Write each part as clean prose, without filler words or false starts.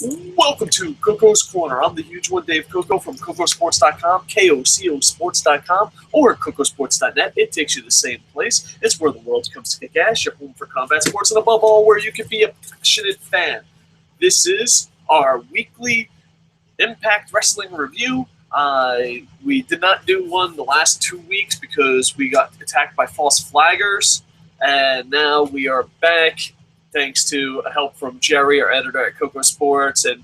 Welcome to Koco's Corner. I'm the huge one, Dave Koco from KocoSports.com, KOCOSports.com, or KocoSports.net. It takes you to the same place. It's where the world comes to kick ass, your home for combat sports, and above all, where you can be a passionate fan. This is our weekly Impact Wrestling review. We did not do one the last 2 weeks because we got attacked by false flaggers, and now we are back. Thanks to help from Jerry, our editor at Koco Sports, and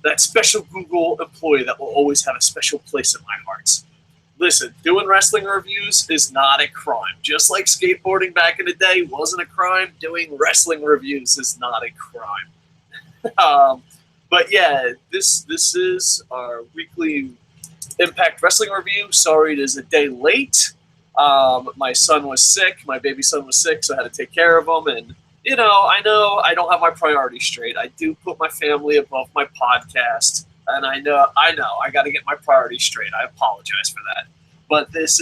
that special Google employee that will always have a special place in my heart. Listen, doing wrestling reviews is not a crime. Just like skateboarding back in the day wasn't a crime, doing wrestling reviews is not a crime. But yeah, this is our weekly Impact Wrestling review. Sorry it is a day late. My son was sick. My baby son was sick, so I had to take care of him, and I know I don't have my priorities straight. I do put my family above my podcast, and I know I got to get my priorities straight. I apologize for that. But this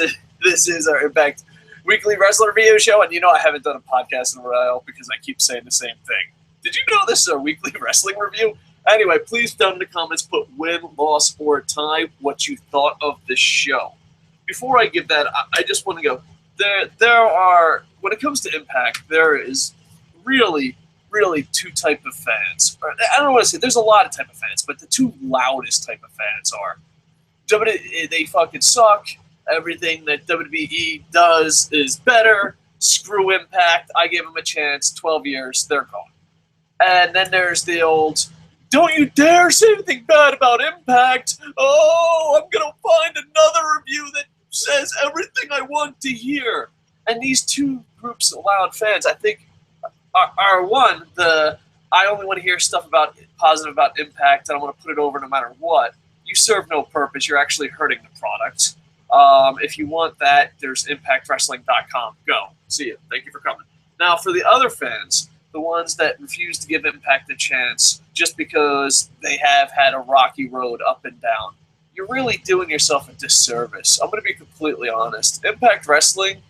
is our Impact Weekly Wrestler Review Show, and I haven't done a podcast in a while because I keep saying the same thing. Did you know this is our weekly wrestling review? Anyway, please down in the comments put win, loss, or tie what you thought of the show. Before I give that, I just want to go, there are, when it comes to Impact, there is really two type of fans. I don't want to say there's a lot of type of fans, but the two loudest type of fans are they fucking suck. Everything that WWE does is better. Screw Impact. I gave them a chance. 12 years, they're gone. And then there's the old, don't you dare say anything bad about Impact. Oh, I'm gonna find another review that says everything I want to hear. And these two groups of loud fans, I think, are one, I only want to hear stuff positive about Impact, and I want to put it over no matter what. You serve no purpose. You're actually hurting the product. If you want that, there's ImpactWrestling.com. Go. See you. Thank you for coming. Now, for the other fans, the ones that refuse to give Impact a chance just because they have had a rocky road up and down, you're really doing yourself a disservice. I'm going to be completely honest. Impact Wrestling,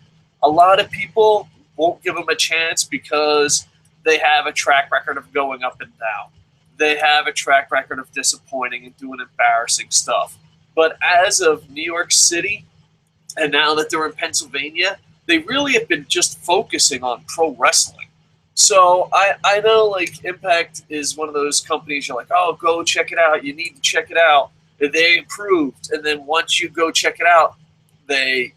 a lot of people won't give them a chance because they have a track record of going up and down. They have a track record of disappointing and doing embarrassing stuff. But as of New York City, and now that they're in Pennsylvania, they really have been just focusing on pro wrestling. So I know, like, Impact is one of those companies you're like, oh, go check it out. You need to check it out. They improved. And then once you go check it out, they,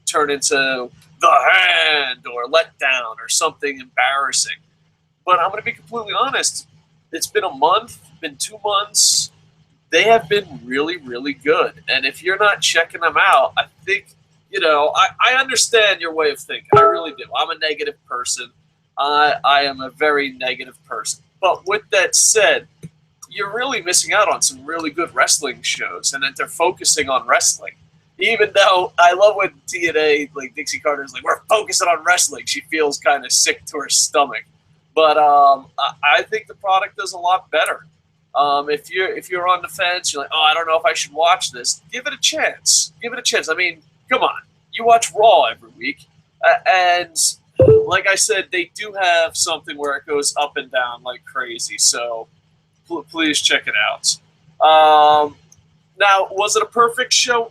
turn into the hand or letdown or something embarrassing. But I'm going to be completely honest. It's been a month, been 2 months. They have been really, really good. And if you're not checking them out, I think, I understand your way of thinking. I really do. I'm a negative person. I am a very negative person. But with that said, you're really missing out on some really good wrestling shows, and that they're focusing on wrestling. Even though I love when TNA, like Dixie Carter's like, we're focusing on wrestling. She feels kind of sick to her stomach. But I think the product does a lot better. If you're on the fence, you're like, oh, I don't know if I should watch this. Give it a chance. Give it a chance. I mean, come on. You watch Raw every week. And like I said, they do have something where it goes up and down like crazy. So please check it out. Now, was it a perfect show?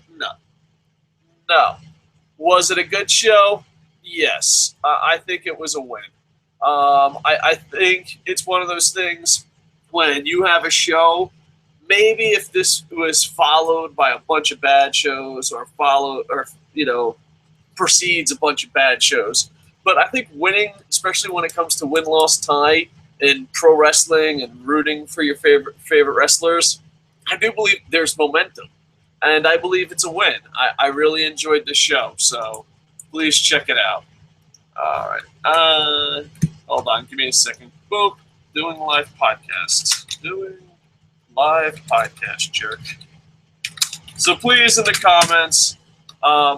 No. Was it a good show? Yes. I think it was a win. I think it's one of those things when you have a show, maybe if this was followed by a bunch of bad shows or precedes a bunch of bad shows. But I think winning, especially when it comes to win-loss tie in pro wrestling and rooting for your favorite wrestlers, I do believe there's momentum. And I believe it's a win. I really enjoyed the show, so please check it out. All right. Hold on. Give me a second. Boop. Doing live podcast. Jerk. So please, in the comments,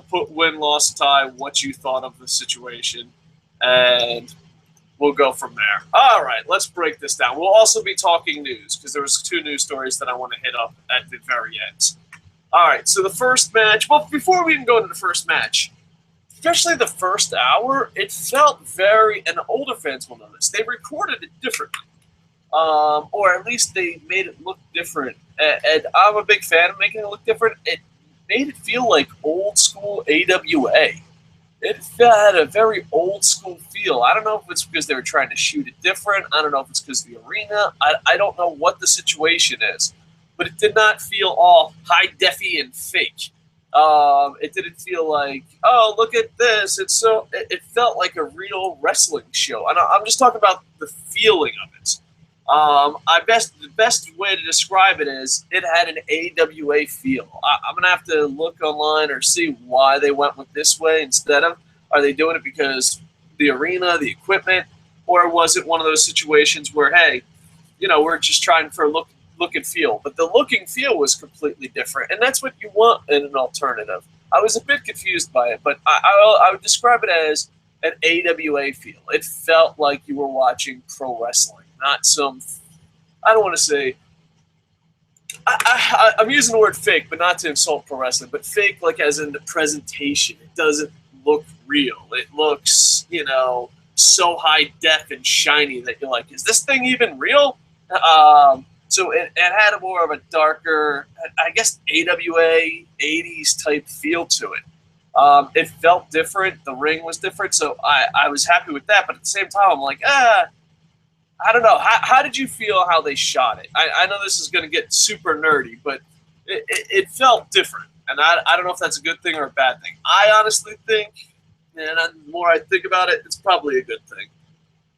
put win, loss, tie, what you thought of the situation, and we'll go from there. All right. Let's break this down. We'll also be talking news because there was 2 news stories that I want to hit up at the very end. All right, so the first match, well, before we even go into the first match, especially the first hour, it felt very, and older fans will know this, they recorded it differently. or at least they made it look different. And I'm a big fan of making it look different. It made it feel like old school AWA. It had a very old school feel. I don't know if it's because they were trying to shoot it different. I don't know if it's because of the arena. I don't know what the situation is. But it did not feel all high-defy and fake. It didn't feel like, oh, look at this. It felt like a real wrestling show. And I'm just talking about the feeling of it. The best way to describe it is it had an AWA feel. I'm going to have to look online or see why they went with this way instead of, are they doing it because the arena, the equipment, or was it one of those situations where, hey, we're just trying for a look and feel. But the look and feel was completely different, and that's what you want in an alternative. I was a bit confused by it, but I would describe it as an AWA feel. It felt like you were watching pro wrestling, not some, I don't want to say, I'm using the word fake, but not to insult pro wrestling, but fake like as in the presentation. It doesn't look real. It looks, so high def and shiny that you're like, is this thing even real? So it had a more of a darker, I guess, AWA 80s type feel to it. It felt different. The ring was different, so I was happy with that. But at the same time, I'm like, I don't know. How did you feel how they shot it? I know this is going to get super nerdy, but it felt different. And I don't know if that's a good thing or a bad thing. I honestly think, and the more I think about it, it's probably a good thing.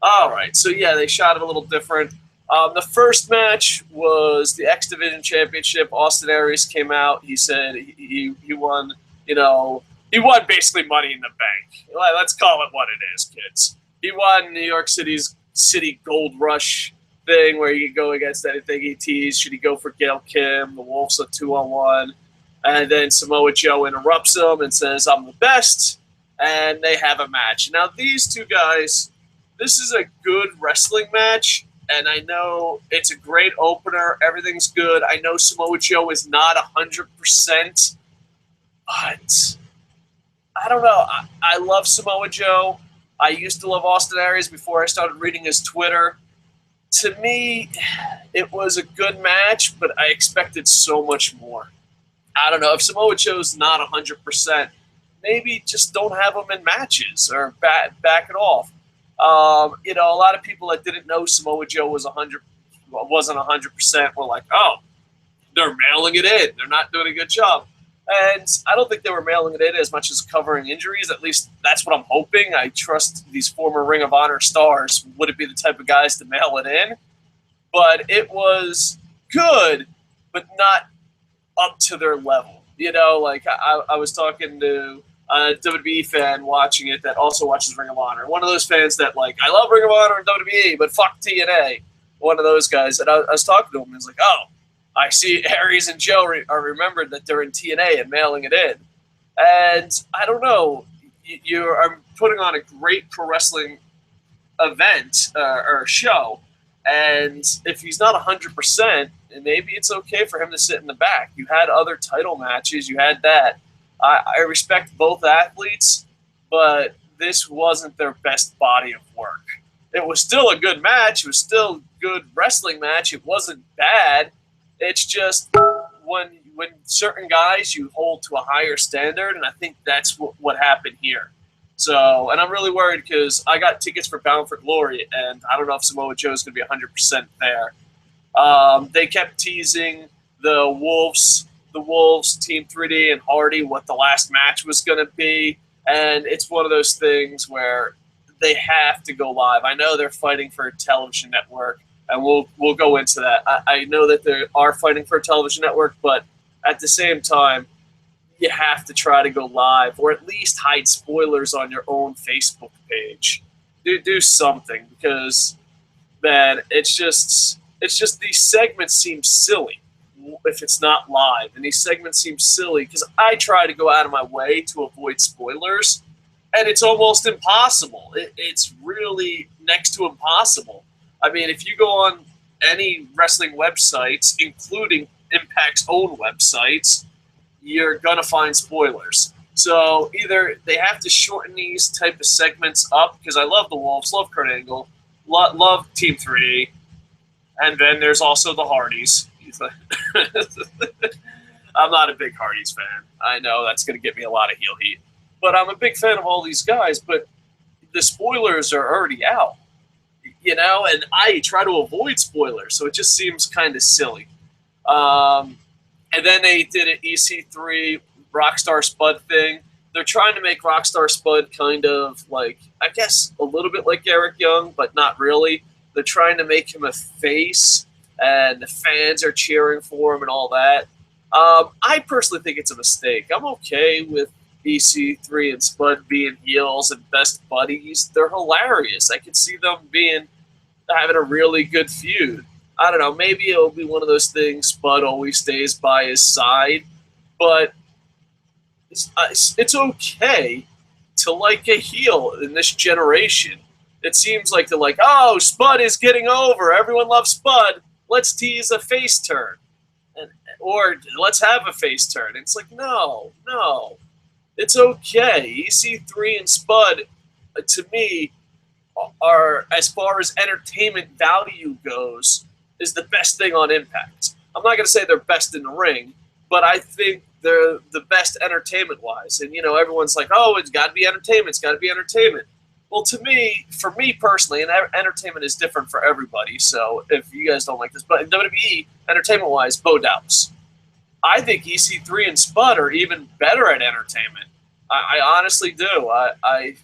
All right, so yeah, they shot it a little different. The first match was the X Division Championship. Austin Aries came out. He said he won, he won basically Money in the Bank. Let's call it what it is, kids. He won New York City's City Gold Rush thing where you could go against anything he teased. Should he go for Gail Kim? The Wolves a 2-on-1. And then Samoa Joe interrupts him and says, I'm the best. And they have a match. Now, these two guys, this is a good wrestling match. And I know it's a great opener. Everything's good. I know Samoa Joe is not 100%, but I don't know. I love Samoa Joe. I used to love Austin Aries before I started reading his Twitter. To me, it was a good match, but I expected so much more. I don't know. If Samoa Joe's not 100%, maybe just don't have him in matches or back it off. A lot of people that didn't know Samoa Joe wasn't 100% were like, oh, they're mailing it in. They're not doing a good job. And I don't think they were mailing it in as much as covering injuries. At least that's what I'm hoping. I trust these former Ring of Honor stars wouldn't be the type of guys to mail it in. But it was good, but not up to their level. I was talking to a WWE fan watching it that also watches Ring of Honor. One of those fans that, I love Ring of Honor and WWE, but fuck TNA. One of those guys. And I was talking to him, and he was like, oh, I see Aries and Joe are remembered that they're in TNA and mailing it in. And I don't know. You are putting on a great pro wrestling event or show, and if he's not 100%, maybe it's okay for him to sit in the back. You had other title matches. You had that. I respect both athletes, but this wasn't their best body of work. It was still a good match. It was still a good wrestling match. It wasn't bad. It's just when certain guys you hold to a higher standard, and I think that's what happened here. So, and I'm really worried because I got tickets for Bound for Glory, and I don't know if Samoa Joe's going to be 100% there. They kept teasing the Wolves, Team 3D, and Hardy, what the last match was going to be, and it's one of those things where they have to go live. I know they're fighting for a television network, and we'll go into that. I know that they are fighting for a television network, but at the same time, you have to try to go live, or at least hide spoilers on your own Facebook page. Do something, because, man, it's just these segments seem silly if it's not live, and these segments seem silly because I try to go out of my way to avoid spoilers, and it's almost impossible. It's really next to impossible. I mean, if you go on any wrestling websites, including Impact's own websites, you're going to find spoilers. So either they have to shorten these type of segments up, because I love the Wolves, love Kurt Angle, love Team 3D, And then there's also the Hardys. I'm not a big Hardys fan. I know that's going to get me a lot of heel heat. But I'm a big fan of all these guys, but the spoilers are already out. And I try to avoid spoilers, so it just seems kind of silly. And then they did an EC3 Rockstar Spud thing. They're trying to make Rockstar Spud kind of like, I guess, a little bit like Eric Young, but not really. They're trying to make him a face, and the fans are cheering for him and all that. I personally think it's a mistake. I'm okay with EC3 and Spud being heels and best buddies. They're hilarious. I can see them having a really good feud. I don't know. Maybe it'll be one of those things. Spud always stays by his side, but it's okay to like a heel in this generation. It seems like they're like, oh, Spud is getting over. Everyone loves Spud. Let's tease a face turn. Or let's have a face turn. It's like, no. It's okay. EC3 and Spud, to me, are, as far as entertainment value goes, is the best thing on Impact. I'm not going to say they're best in the ring, but I think they're the best entertainment-wise. And, everyone's like, oh, it's got to be entertainment. It's got to be entertainment. Well, for me personally, and entertainment is different for everybody, so if you guys don't like this, but in WWE, entertainment-wise, Bo Dallas. I think EC3 and Spud are even better at entertainment. I honestly do. I'm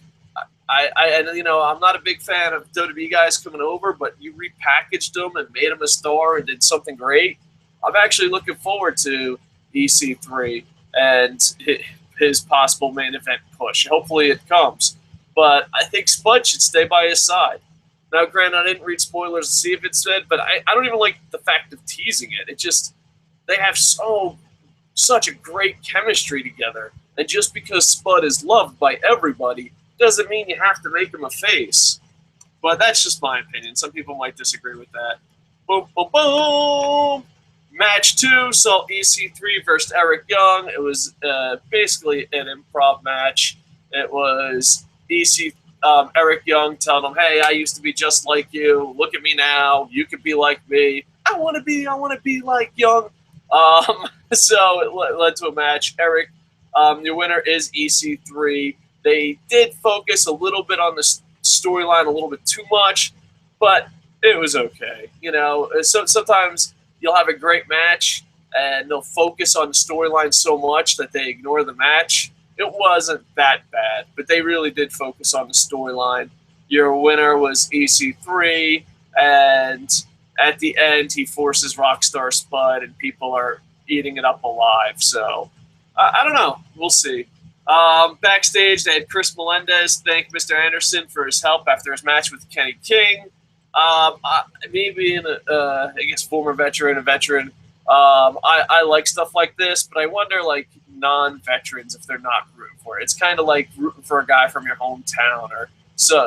not a big fan of WWE guys coming over, but you repackaged them and made him a star and did something great. I'm actually looking forward to EC3 and his possible main event push. Hopefully it comes. But I think Spud should stay by his side. Now, granted, I didn't read spoilers to see if it said, but I don't even like the fact of teasing it. It just, they have such a great chemistry together. And just because Spud is loved by everybody doesn't mean you have to make him a face. But that's just my opinion. Some people might disagree with that. Boom, boom, boom! Match 2 saw EC3 versus Eric Young. It was basically an improv match. It was Eric Young telling him, hey, I used to be just like you. Look at me now. You could be like me. I want to be like Young. So it led to a match. Eric, your winner is EC3. They did focus a little bit on the storyline, a little bit too much, but it was okay. So sometimes you'll have a great match, and they'll focus on the storyline so much that they ignore the match. It wasn't that bad, but they really did focus on the storyline. Your winner was EC3, and at the end, he forces Rockstar Spud, and people are eating it up alive. So, I don't know. We'll see. Backstage, they had Chris Melendez thank Mr. Anderson for his help after his match with Kenny King. Me being I guess, former veteran, a veteran, I like stuff like this, but I wonder, non-veterans, if they're not rooting for it. It's kind of like rooting for a guy from your hometown or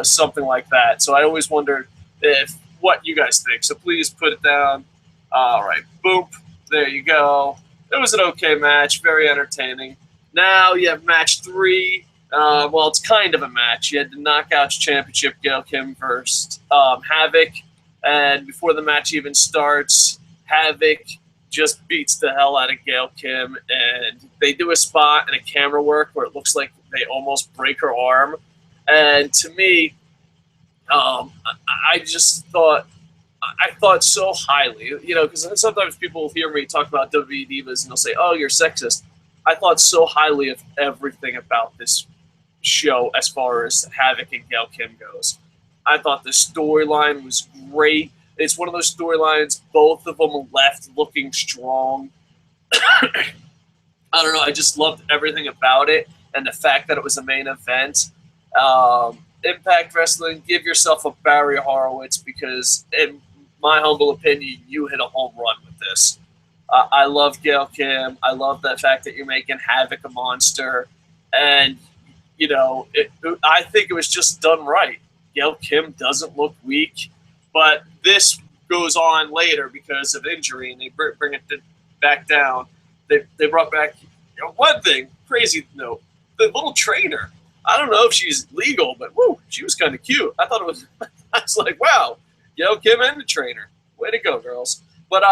something like that. So I always wondered what you guys think. So please put it down. All right, boom. There you go. It was an okay match, very entertaining. Now you have match 3. Well, it's kind of a match. You had the Knockouts Championship, Gail Kim versus Havok. And before the match even starts, Havok just beats the hell out of Gail Kim. And they do a spot and a camera work where it looks like they almost break her arm. And to me, I thought so highly, because sometimes people will hear me talk about WWE Divas and they'll say, oh, you're sexist. I thought so highly of everything about this show as far as Havok and Gail Kim goes. I thought the storyline was great. It's one of those storylines, both of them left looking strong. I don't know, I just loved everything about it, and the fact that it was a main event. Impact Wrestling, give yourself a Barry Horowitz, because in my humble opinion, you hit a home run with this. I love Gail Kim. I love the fact that you're making Havok a monster. And, I think it was just done right. Gail Kim doesn't look weak, but this goes on later because of injury, and they bring it back down. They brought back one thing, crazy note, the little trainer. I don't know if she's legal, but woo, she was kind of cute. I was like, wow, Gail Kim and the trainer. Way to go, girls. But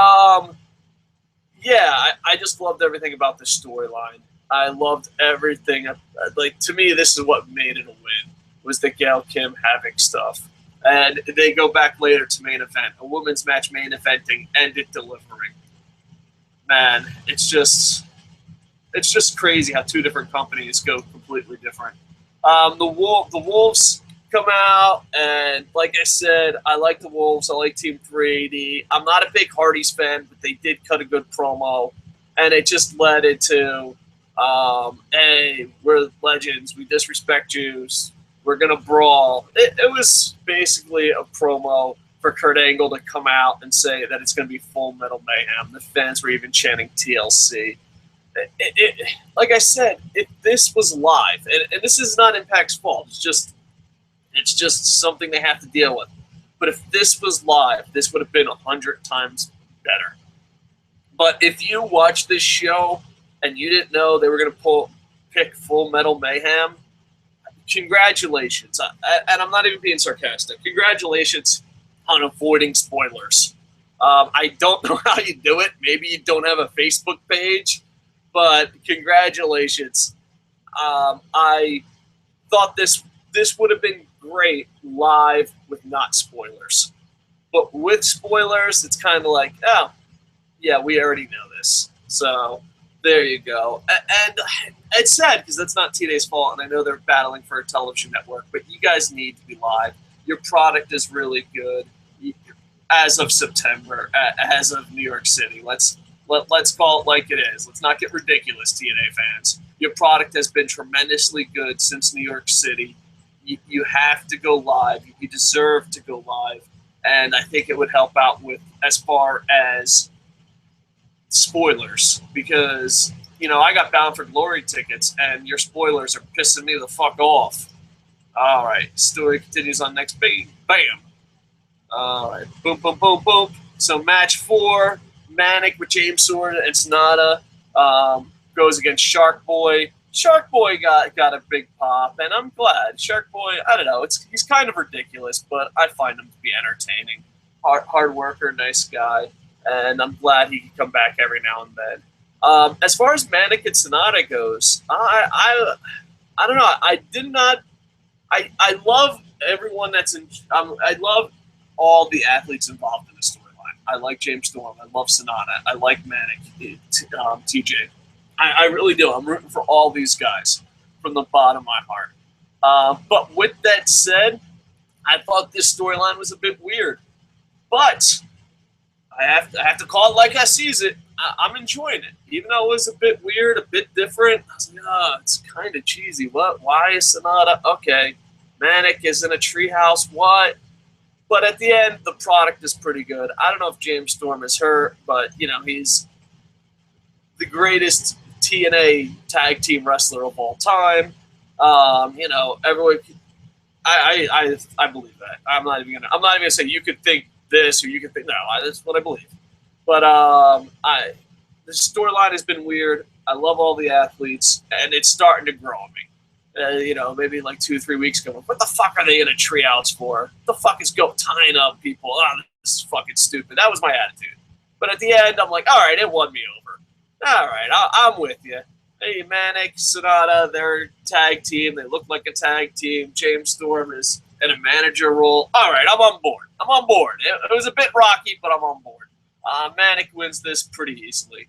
yeah, I just loved everything about the storyline. I loved everything. Like, to me, this is what made it a win, was the Gail Kim Havok stuff. And they go back later to main event, a women's match main eventing, and it delivering. Man, it's just crazy how two different companies go completely different. The Wolves come out, and like I said, I like the Wolves. I like Team 380. I'm not a big Hardys fan, but they did cut a good promo, and it just led into, hey, we're legends. We disrespect Jews. We're gonna brawl. It was basically a promo for Kurt Angle to come out and say that it's gonna be full Metal Mayhem. The fans were even chanting TLC. Like I said, if this was live, and this is not Impact's fault, it's just something they have to deal with. But if this was live, this would have been 100 times better. But if you watched this show and you didn't know they were going to pick Full Metal Mayhem, congratulations. And I'm not even being sarcastic. Congratulations on avoiding spoilers. I don't know how you do it. Maybe you don't have a Facebook page, but congratulations. I thought this would have been great live with not spoilers. But with spoilers, it's kind of like, oh, yeah, we already know this. So there you go. And it's sad because that's not TNA's fault, and I know they're battling for a television network, but you guys need to be live. Your product is really good as of September, as of New York City. Let's call it like it is. Let's not get ridiculous, TNA fans. Your product has been tremendously good since New York City. You have to go live. You deserve to go live. And I think it would help out with as far as spoilers, because, you know, I got Bound for Glory tickets, and your spoilers are pissing me the fuck off. All right, story continues on next page. Bam. All right, boom, boom, boom, boom. So match 4, Manik with James Sword and Sanada goes against Shark Boy. Shark Boy got a big pop, and I'm glad. Shark Boy, I don't know, he's kind of ridiculous, but I find him to be entertaining. Hard worker, nice guy, and I'm glad he can come back every now and then. As far as Manik and Sanada goes, I don't know. I love everyone that's in. I love all the athletes involved in the storyline. I like James Storm. I love Sanada. I like Manik, TJ. I really do. I'm rooting for all these guys from the bottom of my heart. But with that said, I thought this storyline was a bit weird. But I have to call it like I sees it. I'm enjoying it. Even though it was a bit weird, a bit different, I was like, oh, it's kind of cheesy. What? Why is Sanada? Okay. Manik is in a treehouse. What? But at the end, the product is pretty good. I don't know if James Storm is hurt, but, you know, he's the greatest TNA tag team wrestler of all time. You know, everyone. I believe that. I'm not even gonna say you could think this or you could think no. That's what I believe. But the storyline has been weird. I love all the athletes, and it's starting to grow on me. You know, maybe like 2 or 3 weeks ago. What the fuck are they in a treehouse for? What the fuck is tying up people? Oh, this is fucking stupid. That was my attitude. But at the end, I'm like, all right, it won me over. All right, I'm with you. Hey, Manik, Sanada, they're a tag team. They look like a tag team. James Storm is in a manager role. All right, I'm on board. It was a bit rocky, but I'm on board. Manik wins this pretty easily.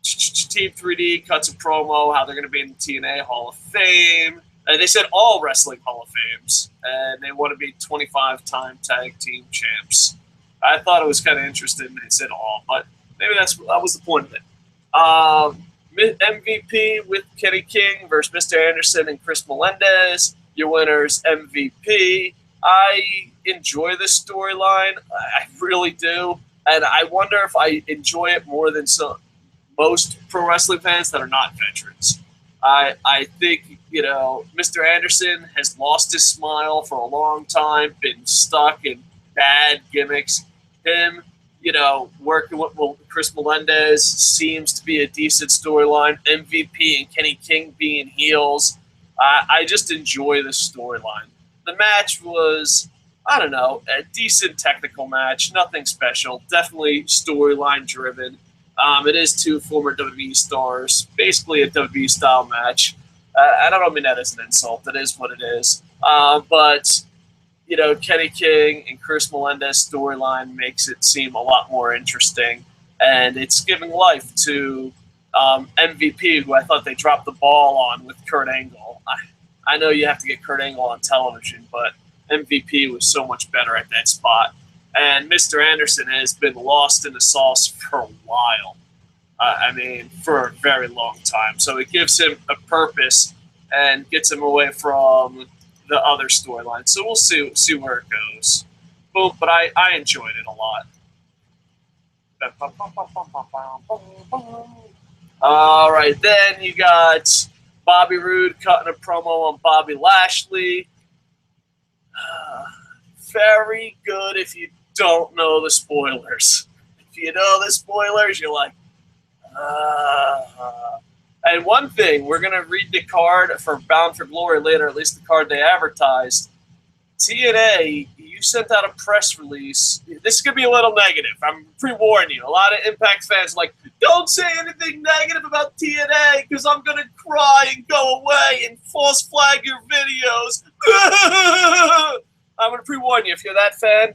Team 3D cuts a promo how they're going to be in the TNA Hall of Fame. They said all wrestling Hall of Fames, and they want to be 25-time tag team champs. I thought it was kind of interesting they said all, but maybe that was the point of it. MVP with Kenny King versus Mr. Anderson and Chris Melendez. Your winners, MVP. I enjoy this storyline. I really do. And I wonder if I enjoy it more than most pro wrestling fans that are not veterans. I think, you know, Mr. Anderson has lost his smile for a long time, been stuck in bad gimmicks. Him, you know, working with Chris Melendez seems to be a decent storyline. MVP and Kenny King being heels. I just enjoy this storyline. The match was I don't know, a decent technical match, nothing special, definitely storyline driven. It is two former WWE stars, basically a WWE style match. And I don't mean that as an insult, it is what it is. But, you know, Kenny King and Chris Melendez storyline makes it seem a lot more interesting. And it's giving life to MVP, who I thought they dropped the ball on with Kurt Angle. I know you have to get Kurt Angle on television, but MVP was so much better at that spot. And Mr. Anderson has been lost in the sauce for a while. I mean, for a very long time. So it gives him a purpose and gets him away from the other storyline. So we'll see where it goes. But I enjoyed it a lot. All right, then you got Bobby Roode cutting a promo on Bobby Lashley. Very good if you don't know the spoilers. If you know the spoilers, you're like, And one thing, we're going to read the card for Bound for Glory later, at least the card they advertised. TNA, you sent out a press release. This is going to be a little negative. I'm pre-warning you. A lot of Impact fans are like, don't say anything negative about TNA because I'm going to cry and go away and false flag your videos. I'm going to pre-warn you. If you're that fan,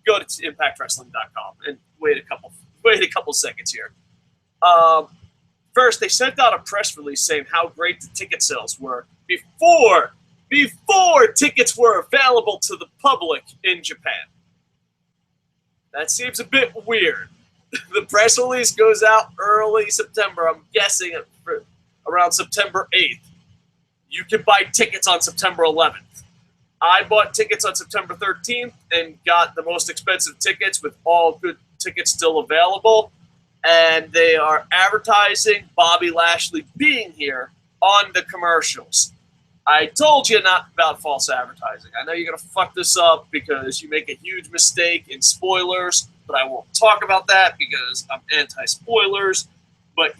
go to ImpactWrestling.com and wait a couple seconds here. First, they sent out a press release saying how great the ticket sales were before tickets were available to the public in Japan. That seems a bit weird. The press release goes out early September. I'm guessing around September 8th. You can buy tickets on September 11th. I bought tickets on September 13th and got the most expensive tickets with all good tickets still available. And they are advertising Bobby Lashley being here on the commercials. I told you not about false advertising. I know you're going to fuck this up because you make a huge mistake in spoilers, but I won't talk about that because I'm anti-spoilers. But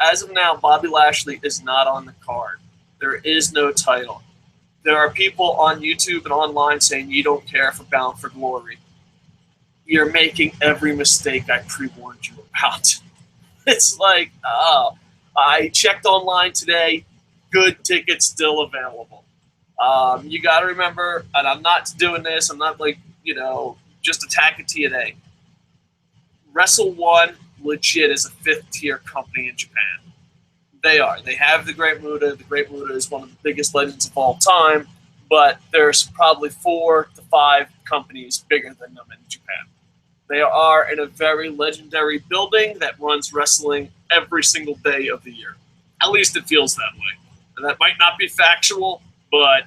as of now, Bobby Lashley is not on the card. There is no title. There are people on YouTube and online saying you don't care for Bound for Glory. You're making every mistake I pre-warned you about. It's like, I checked online today. Good tickets still available. You got to remember, and I'm not doing this. I'm not just attacking TNA. Wrestle One legit is a fifth-tier company in Japan. They are. They have the Great Muta. The Great Muta is one of the biggest legends of all time, but there's probably 4 to 5 companies bigger than them in Japan. They are in a very legendary building that runs wrestling every single day of the year. At least it feels that way. And that might not be factual, but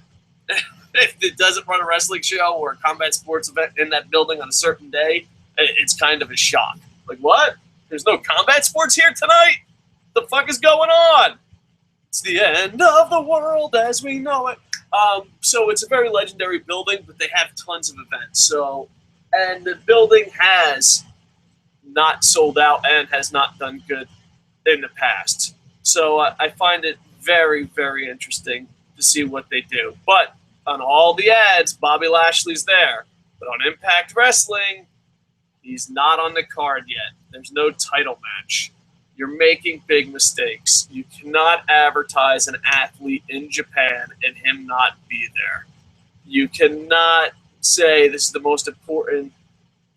if it doesn't run a wrestling show or a combat sports event in that building on a certain day, it's kind of a shock. Like, what? There's no combat sports here tonight? The fuck is going on? It's the end of the world as we know it. So it's a very legendary building, but they have tons of events. And the building has not sold out and has not done good in the past. So I find it very, very interesting to see what they do. But on all the ads, Bobby Lashley's there. But on Impact Wrestling, he's not on the card yet. There's no title match. You're making big mistakes. You cannot advertise an athlete in Japan and him not be there. You cannot say this is the most important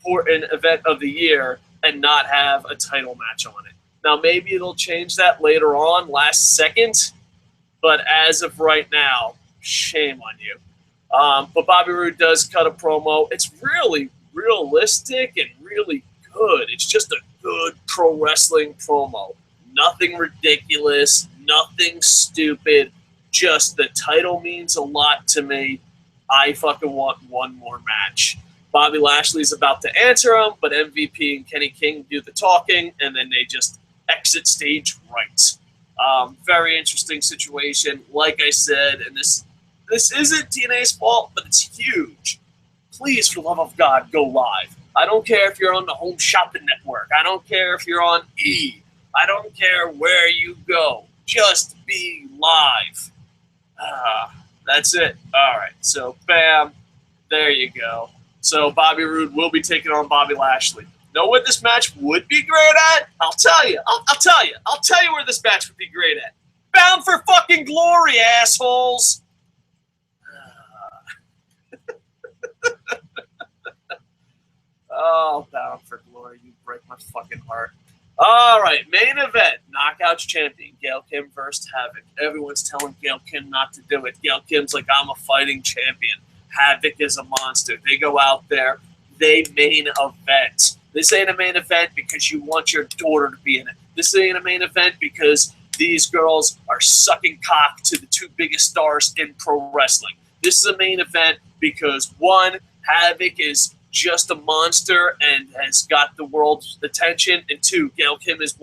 event of the year and not have a title match on it. Now, maybe it'll change that later on, last second, but as of right now, shame on you. But Bobby Roode does cut a promo. It's really realistic and really good. It's just a good pro wrestling promo. Nothing ridiculous, nothing stupid, just the title means a lot to me. I fucking want one more match. Bobby Lashley's about to answer him, but MVP and Kenny King do the talking, and then they just exit stage right. Very interesting situation. Like I said, and this isn't TNA's fault, but it's huge. Please, for the love of God, go live. I don't care if you're on the Home Shopping Network. I don't care if you're on E. I don't care where you go. Just be live. That's it. All right. So, bam. There you go. So Bobby Roode will be taking on Bobby Lashley. Know what this match would be great at? I'll tell you. I'll tell you. I'll tell you where this match would be great at. Bound for fucking Glory, assholes. Oh, Bound for Glory. You break my fucking heart. All right, main event. Knockouts champion. Gail Kim versus Havok. Everyone's telling Gail Kim not to do it. Gail Kim's like, I'm a fighting champion. Havok is a monster. They go out there. They main event. This ain't a main event because you want your daughter to be in it. This ain't a main event because these girls are sucking cock to the two biggest stars in pro wrestling. This is a main event because, one, Havok is just a monster and has got the world's attention, and two, Gail Kim is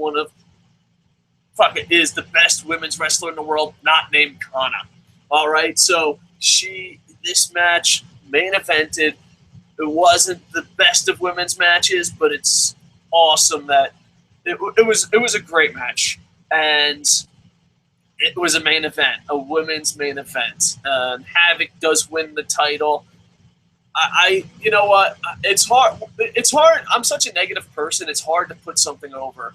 is the best women's wrestler in the world, not named Kana. All right, so this match main evented. It wasn't the best of women's matches, but it's awesome that it was a great match, and it was a main event, a women's main event. Havok does win the title. You know what? It's hard. It's hard. I'm such a negative person. It's hard to put something over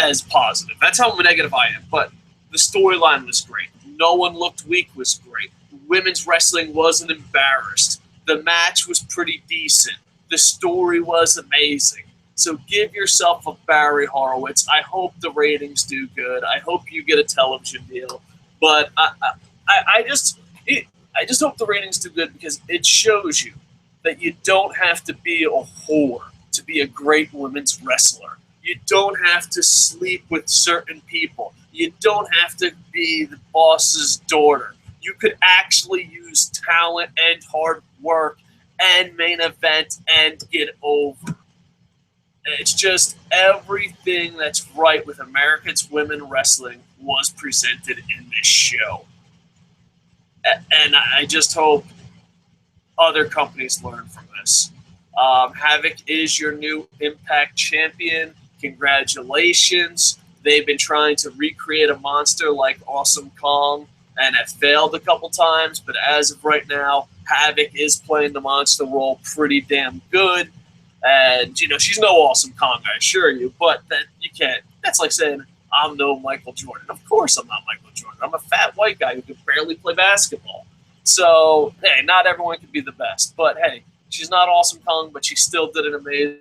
as positive. That's how negative I am. But the storyline was great. No one looked weak was great. Women's wrestling wasn't embarrassed. The match was pretty decent. The story was amazing. So give yourself a Barry Horowitz. I hope the ratings do good. I hope you get a television deal. But I just hope the ratings do good because it shows you that you don't have to be a whore to be a great women's wrestler. You don't have to sleep with certain people. You don't have to be the boss's daughter. You could actually use talent and hard work and main event and get over. It's just everything that's right with America's women wrestling was presented in this show. And I just hope other companies learn from this. Havok is your new Impact champion. Congratulations. They've been trying to recreate a monster like Awesome Kong and have failed a couple times, but as of right now, Havok is playing the monster role pretty damn good. And, she's no Awesome Kong, I assure you, but you can't. That's like saying, I'm no Michael Jordan. Of course I'm not Michael Jordan. I'm a fat white guy who can barely play basketball. So, hey, not everyone can be the best. But, hey, she's not Awesome Kong, but she still did an amazing.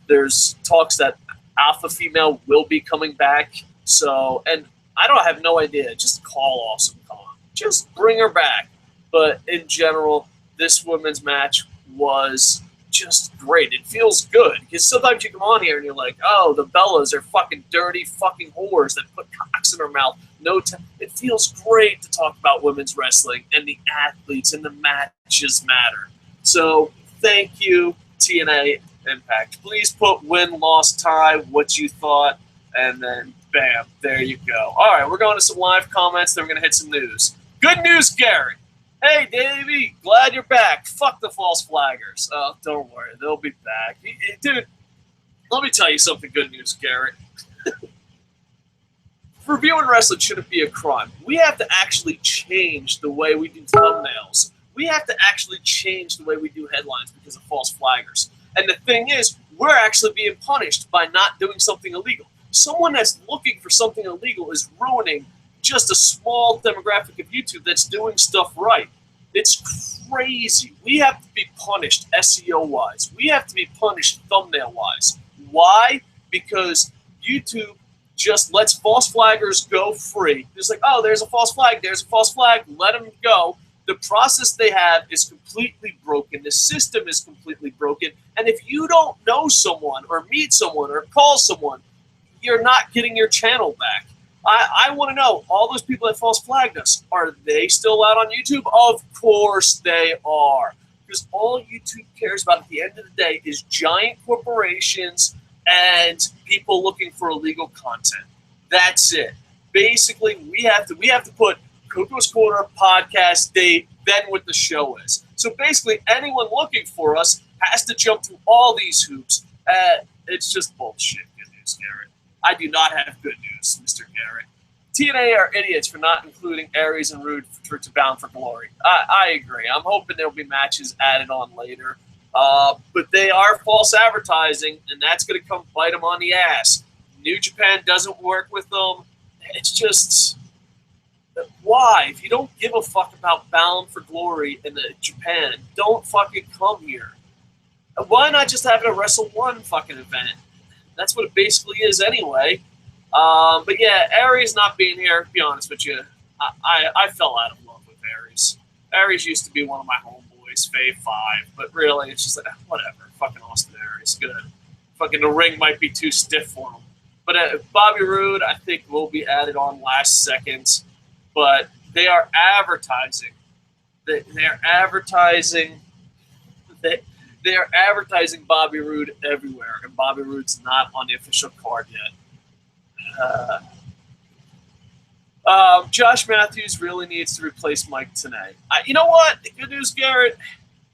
There's talks that Alpha Female will be coming back. So, and I have no idea. Just call Awesome Kong. Just bring her back. But in general, this women's match was just great. It feels good because sometimes you come on here and you're like, oh, the Bellas are fucking dirty fucking whores that put cocks in their mouth. It feels great to talk about women's wrestling and the athletes and the matches matter. So thank you, TNA Impact. Please put win, loss, tie, what you thought, and then bam, there you go. All right, we're going to some live comments, then we're going to hit some news. Good news, Gary. Hey, Davey, glad you're back. Fuck the false flaggers. Oh, don't worry, they'll be back. Dude, let me tell you something good news, Garrett. Reviewing wrestling shouldn't be a crime. We have to actually change the way we do thumbnails. We have to actually change the way we do headlines because of false flaggers. And the thing is, we're actually being punished by not doing something illegal. Someone that's looking for something illegal is ruining just a small demographic of YouTube that's doing stuff right. It's crazy. We have to be punished SEO-wise. We have to be punished thumbnail-wise. Why? Because YouTube just lets false flaggers go free. It's like, oh, there's a false flag, let them go. The process they have is completely broken. The system is completely broken. And if you don't know someone or meet someone or call someone, you're not getting your channel back. I want to know, all those people that false flagged us, are they still out on YouTube? Of course they are. Because all YouTube cares about at the end of the day is giant corporations and people looking for illegal content. That's it. Basically, we have to put Koco's Corner podcast date, then what the show is. So basically, anyone looking for us has to jump through all these hoops. It's just bullshit. Good news, Garrett. I do not have good news, Mr. Garrett. TNA are idiots for not including Aries and Rude to Bound for Glory. I agree. I'm hoping there'll be matches added on later. But they are false advertising, and that's going to come bite them on the ass. New Japan doesn't work with them. It's just, why? If you don't give a fuck about Bound for Glory in Japan, don't fucking come here. Why not just have it a Wrestle One fucking event? That's what it basically is anyway. But yeah, Aries not being here, to be honest with you, I fell out of love with Aries. Aries used to be one of my homeboys, Fave 5, but really, it's just like, whatever. Fucking Austin Aries, good. Fucking the ring might be too stiff for him. But Bobby Roode, I think, will be added on last second. But they are advertising. They are advertising. They are advertising Bobby Roode everywhere, and Bobby Roode's not on the official card yet. Josh Matthews really needs to replace Mike Tenay. You know what? Good news, Garrett.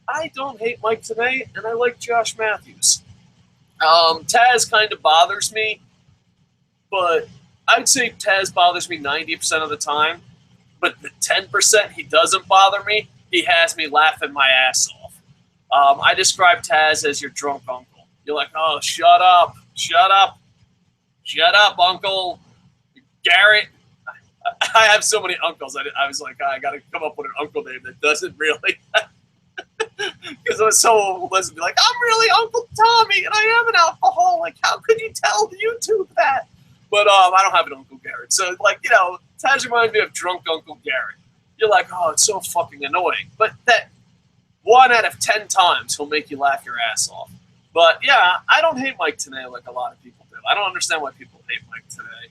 I don't hate Mike Tenay, and I like Josh Matthews. Taz kind of bothers me, but I'd say Taz bothers me 90% of the time. But the 10% he doesn't bother me, he has me laughing my ass off. I describe Taz as your drunk uncle. You're like, oh, shut up, Uncle Garrett. I have so many uncles. I was like, I got to come up with an uncle name that doesn't really. Because I was so listen, be like, I'm really Uncle Tommy, and I am an alcoholic. How could you tell YouTube that? But I don't have an Uncle Garrett. So, like, you know, Taz reminds me of drunk Uncle Garrett. You're like, oh, it's so fucking annoying. But that 1 out of 10 times he'll make you laugh your ass off. But, yeah, I don't hate Mike Tenay like a lot of people do. I don't understand why people hate Mike Tenay.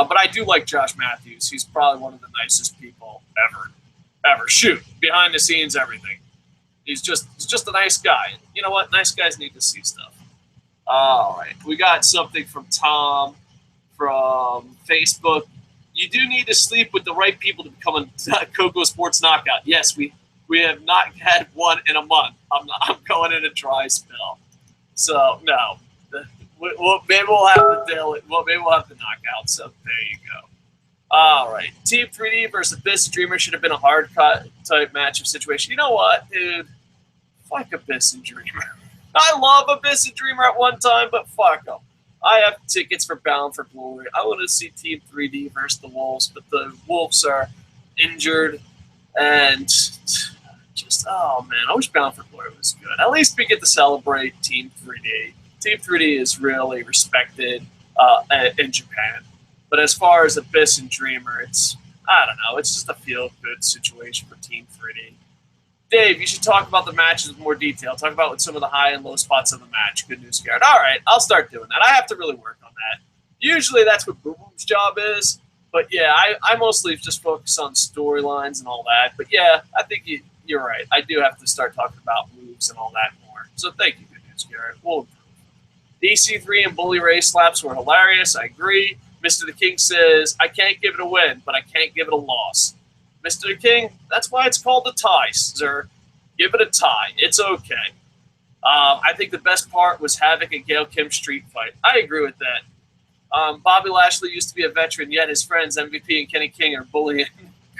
But I do like Josh Matthews. He's probably one of the nicest people ever. Shoot, behind the scenes, everything. He's just a nice guy. You know what? Nice guys need to see stuff. All right. We got something from Tom from Facebook. You do need to sleep with the right people to become a Koco Sports Knockout. Yes, we have not had one in a month. I'm going in a dry spell. So, no. Maybe we'll have the knockout. So, there you go. All right. Team 3D versus Abyss and Dreamer should have been a hard cut type matchup situation. You know what, dude? Fuck Abyss and Dreamer. I love Abyss and Dreamer at one time, but fuck them. I have tickets for Bound for Glory. I want to see Team 3D versus the Wolves, but the Wolves are injured and just, oh man, I wish Bound for Glory was good. At least we get to celebrate Team 3D. Team 3D is really respected in Japan. But as far as Abyss and Dreamer, it's, I don't know, it's just a feel-good situation for Team 3D. Dave, you should talk about the matches in more detail. Talk about some of the high and low spots of the match. Good news, Garrett. All right, I'll start doing that. I have to really work on that. Usually that's what Boom Boom's job is. But yeah, I mostly just focus on storylines and all that. But yeah, I think you're right. I do have to start talking about moves and all that more. So thank you, good news, Garrett. We'll improve. The EC3 and Bully Ray slaps were hilarious. I agree. Mr. The King says, I can't give it a win, but I can't give it a loss. Mr. The King, that's why it's called a tie, sir. Give it a tie. It's okay. I think the best part was Havok and Gail Kim's street fight. I agree with that. Bobby Lashley used to be a veteran, yet his friends, MVP and Kenny King, are bullying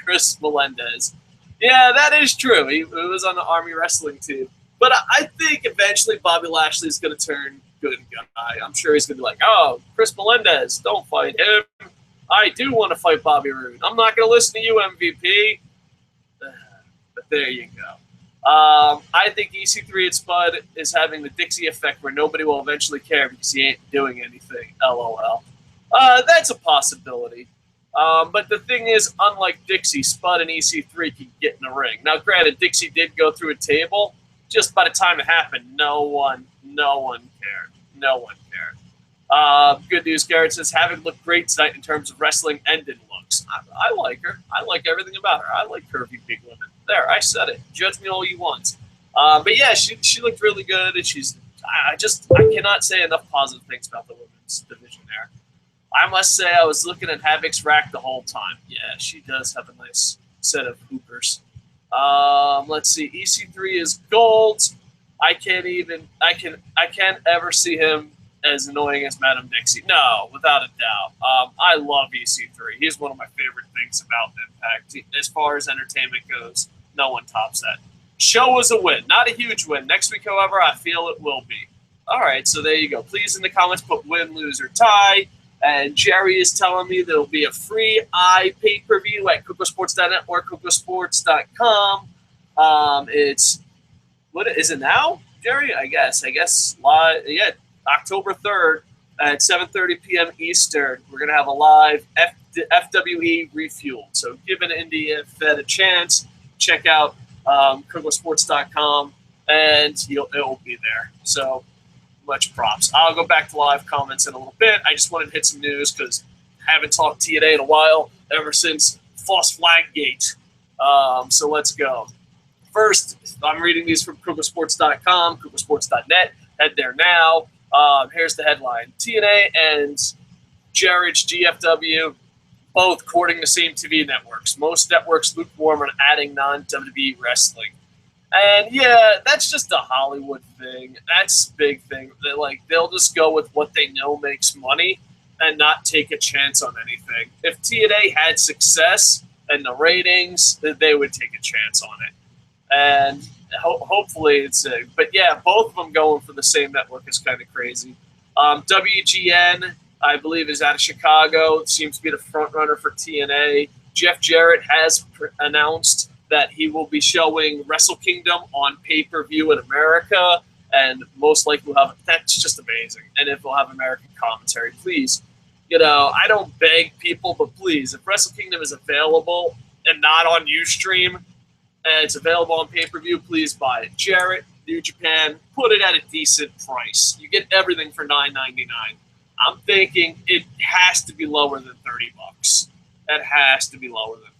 Chris Melendez. Yeah, that is true. He was on the Army Wrestling team. But I think eventually Bobby Lashley is going to turn good guy. I'm sure he's going to be like, oh, Chris Melendez, don't fight him. I do want to fight Bobby Roode. I'm not going to listen to you, MVP. But there you go. I think EC3 and Spud is having the Dixie effect where nobody will eventually care because he ain't doing anything. LOL. That's a possibility. But the thing is, unlike Dixie, Spud and EC3 can get in the ring. Now, granted, Dixie did go through a table. Just by the time it happened, no one cared. No one cared. Good news, Garrett says, Havok looked great tonight in terms of wrestling and in looks. I like her. I like everything about her. I like curvy big women. There, I said it. Judge me all you want. But yeah, she looked really good, and I cannot say enough positive things about the women's division there. I must say I was looking at Havok's rack the whole time. Yeah, she does have a nice set of hoopers. Let's see. EC3 is gold. I can't ever see him as annoying as Madam Dixie. No, without a doubt. I love EC3. He's one of my favorite things about Impact. As far as entertainment goes, no one tops that. Show was a win. Not a huge win. Next week, however, I feel it will be. All right, so there you go. Please, in the comments, put win, lose, or tie. And Jerry is telling me there'll be a free pay-per-view at kocosports.net or kocosports.com. It's, what is it now, Jerry? I guess live, yeah, October 3rd at 7:30 p.m. Eastern. We're going to have a live FWE Refueled. So give an Indie Fed a chance. Check out kocosports.com, and it will be there. So much props. I'll go back to live comments in a little bit. I just wanted to hit some news because I haven't talked TNA in a while, ever since False Flag Gate. So let's go. First, I'm reading these from kocosports.com, kocosports.net. Head there now. Here's the headline. TNA and Jared's GFW both courting the same TV networks. Most networks lukewarm on adding non-WWE wrestling. And yeah, that's just a Hollywood thing. That's a big thing. They'll just go with what they know makes money and not take a chance on anything. If TNA had success and the ratings, they would take a chance on it. And hopefully it's but yeah, both of them going for the same network is kind of crazy. WGN, I believe, is out of Chicago. It seems to be the front runner for TNA. Jeff Jarrett has announced that he will be showing Wrestle Kingdom on pay-per-view in America, and most likely will have, that's just amazing. And if we'll have American commentary, please. I don't beg people, but please, if Wrestle Kingdom is available and not on Ustream, and it's available on pay-per-view, please buy it. Jarrett, New Japan, put it at a decent price. You get everything for $9.99. I'm thinking it has to be lower than $30. It has to be lower than $30.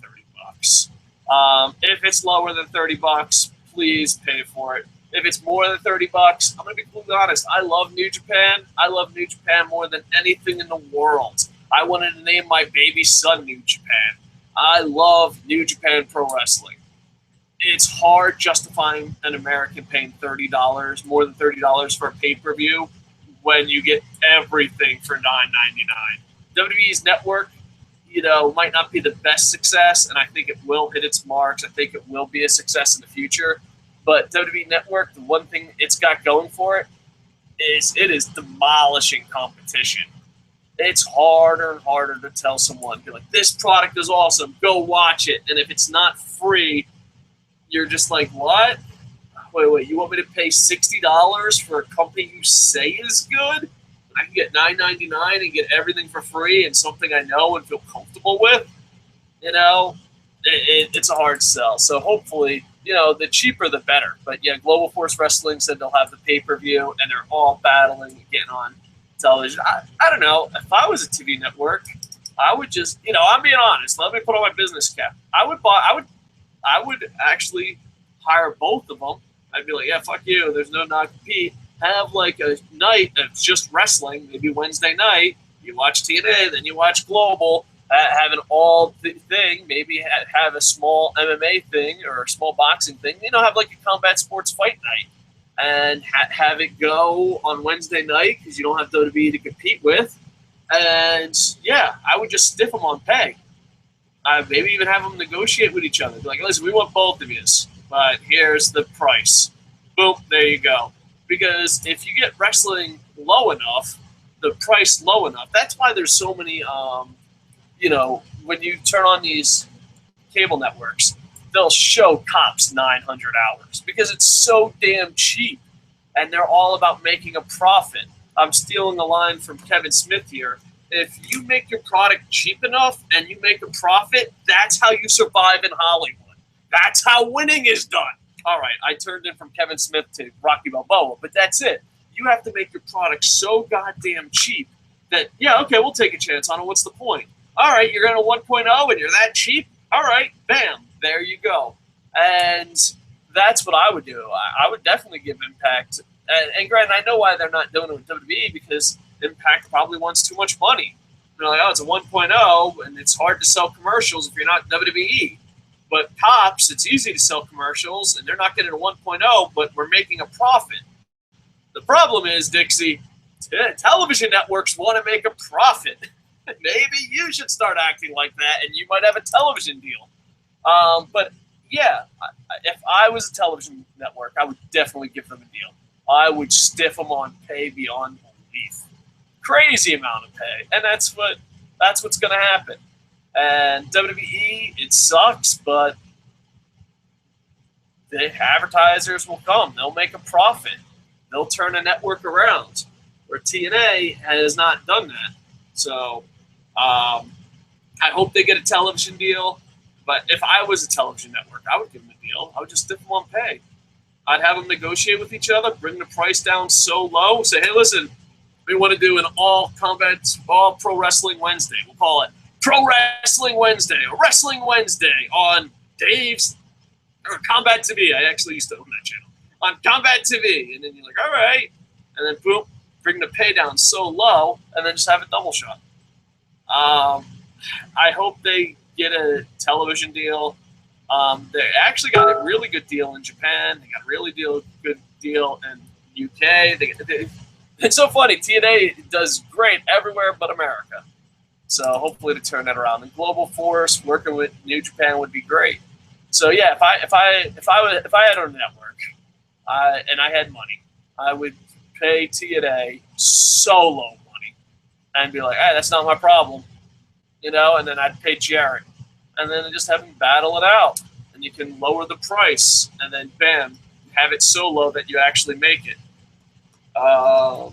If it's lower than $30, please pay for it. If it's more than $30, I'm going to be completely honest. I love New Japan. I love New Japan more than anything in the world. I wanted to name my baby son New Japan. I love New Japan Pro Wrestling. It's hard justifying an American paying $30, more than $30 for a pay-per-view when you get everything for $9.99. WWE's network, might not be the best success, and I think it will hit its marks. I think it will be a success in the future. But WWE Network, the one thing it's got going for it is it is demolishing competition. It's harder and harder to tell someone, be like, this product is awesome, go watch it. And if it's not free, you're just like, what? Wait, you want me to pay $60 for a company you say is good? I can get $9.99 and get everything for free and something I know and feel comfortable with. It's a hard sell. So hopefully, the cheaper the better. But yeah, Global Force Wrestling said they'll have the pay-per-view, and they're all battling and getting on television. I don't know. If I was a TV network, I would just, I'm being honest. Let me put on my business cap. I would actually hire both of them. I'd be like, yeah, fuck you. There's no non-compete. Have like a night of just wrestling, maybe Wednesday night. You watch TNA, then you watch Global. Have an thing, maybe have a small MMA thing or a small boxing thing. Have like a combat sports fight night and have it go on Wednesday night because you don't have WWE to compete with. And yeah, I would just stiff them on pay. Maybe even have them negotiate with each other. Be like, listen, we want both of yous, but here's the price. Boom, there you go. Because if you get wrestling low enough, the price low enough, that's why there's so many, when you turn on these cable networks, they'll show Cops 900 hours because it's so damn cheap. And they're all about making a profit. I'm stealing a line from Kevin Smith here. If you make your product cheap enough and you make a profit, that's how you survive in Hollywood. That's how winning is done. All right, I turned in from Kevin Smith to Rocky Balboa, but that's it. You have to make your product so goddamn cheap that, yeah, okay, we'll take a chance on it. What's the point? All right, you're going to 1.0 and you're that cheap? All right, bam, there you go. And that's what I would do. I would definitely give Impact. And granted, I know why they're not doing it with WWE because Impact probably wants too much money. They're like, oh, it's a 1.0, and it's hard to sell commercials if you're not WWE. But Cops, it's easy to sell commercials, and they're not getting a 1.0, but we're making a profit. The problem is, Dixie, television networks want to make a profit. Maybe you should start acting like that, and you might have a television deal. But yeah, if I was a television network, I would definitely give them a deal. I would stiff them on pay beyond belief, crazy amount of pay, and that's what's going to happen. And WWE, it sucks, but the advertisers will come. They'll make a profit. They'll turn a network around. Where TNA has not done that. So I hope they get a television deal. But if I was a television network, I would give them a deal. I would just stiff them on pay. I'd have them negotiate with each other, bring the price down so low. Say, hey, listen, we want to do an all pro wrestling Wednesday. We'll call it Pro Wrestling Wednesday or Wrestling Wednesday on Dave's or Combat TV. I actually used to own that channel. On Combat TV. And then you're like, all right. And then boom, bring the pay down so low and then just have a double shot. I hope they get a television deal. They actually got a really good deal in Japan. They got a really good deal in UK. It's so funny. TNA does great everywhere but America. So hopefully to turn that around. And Global Force working with New Japan would be great. So yeah, if I had a network and I had money, I would pay TNA solo money and be like, hey, that's not my problem, and then I'd pay Jarrett and then just have him battle it out, and you can lower the price and then bam, have it so low that you actually make it. All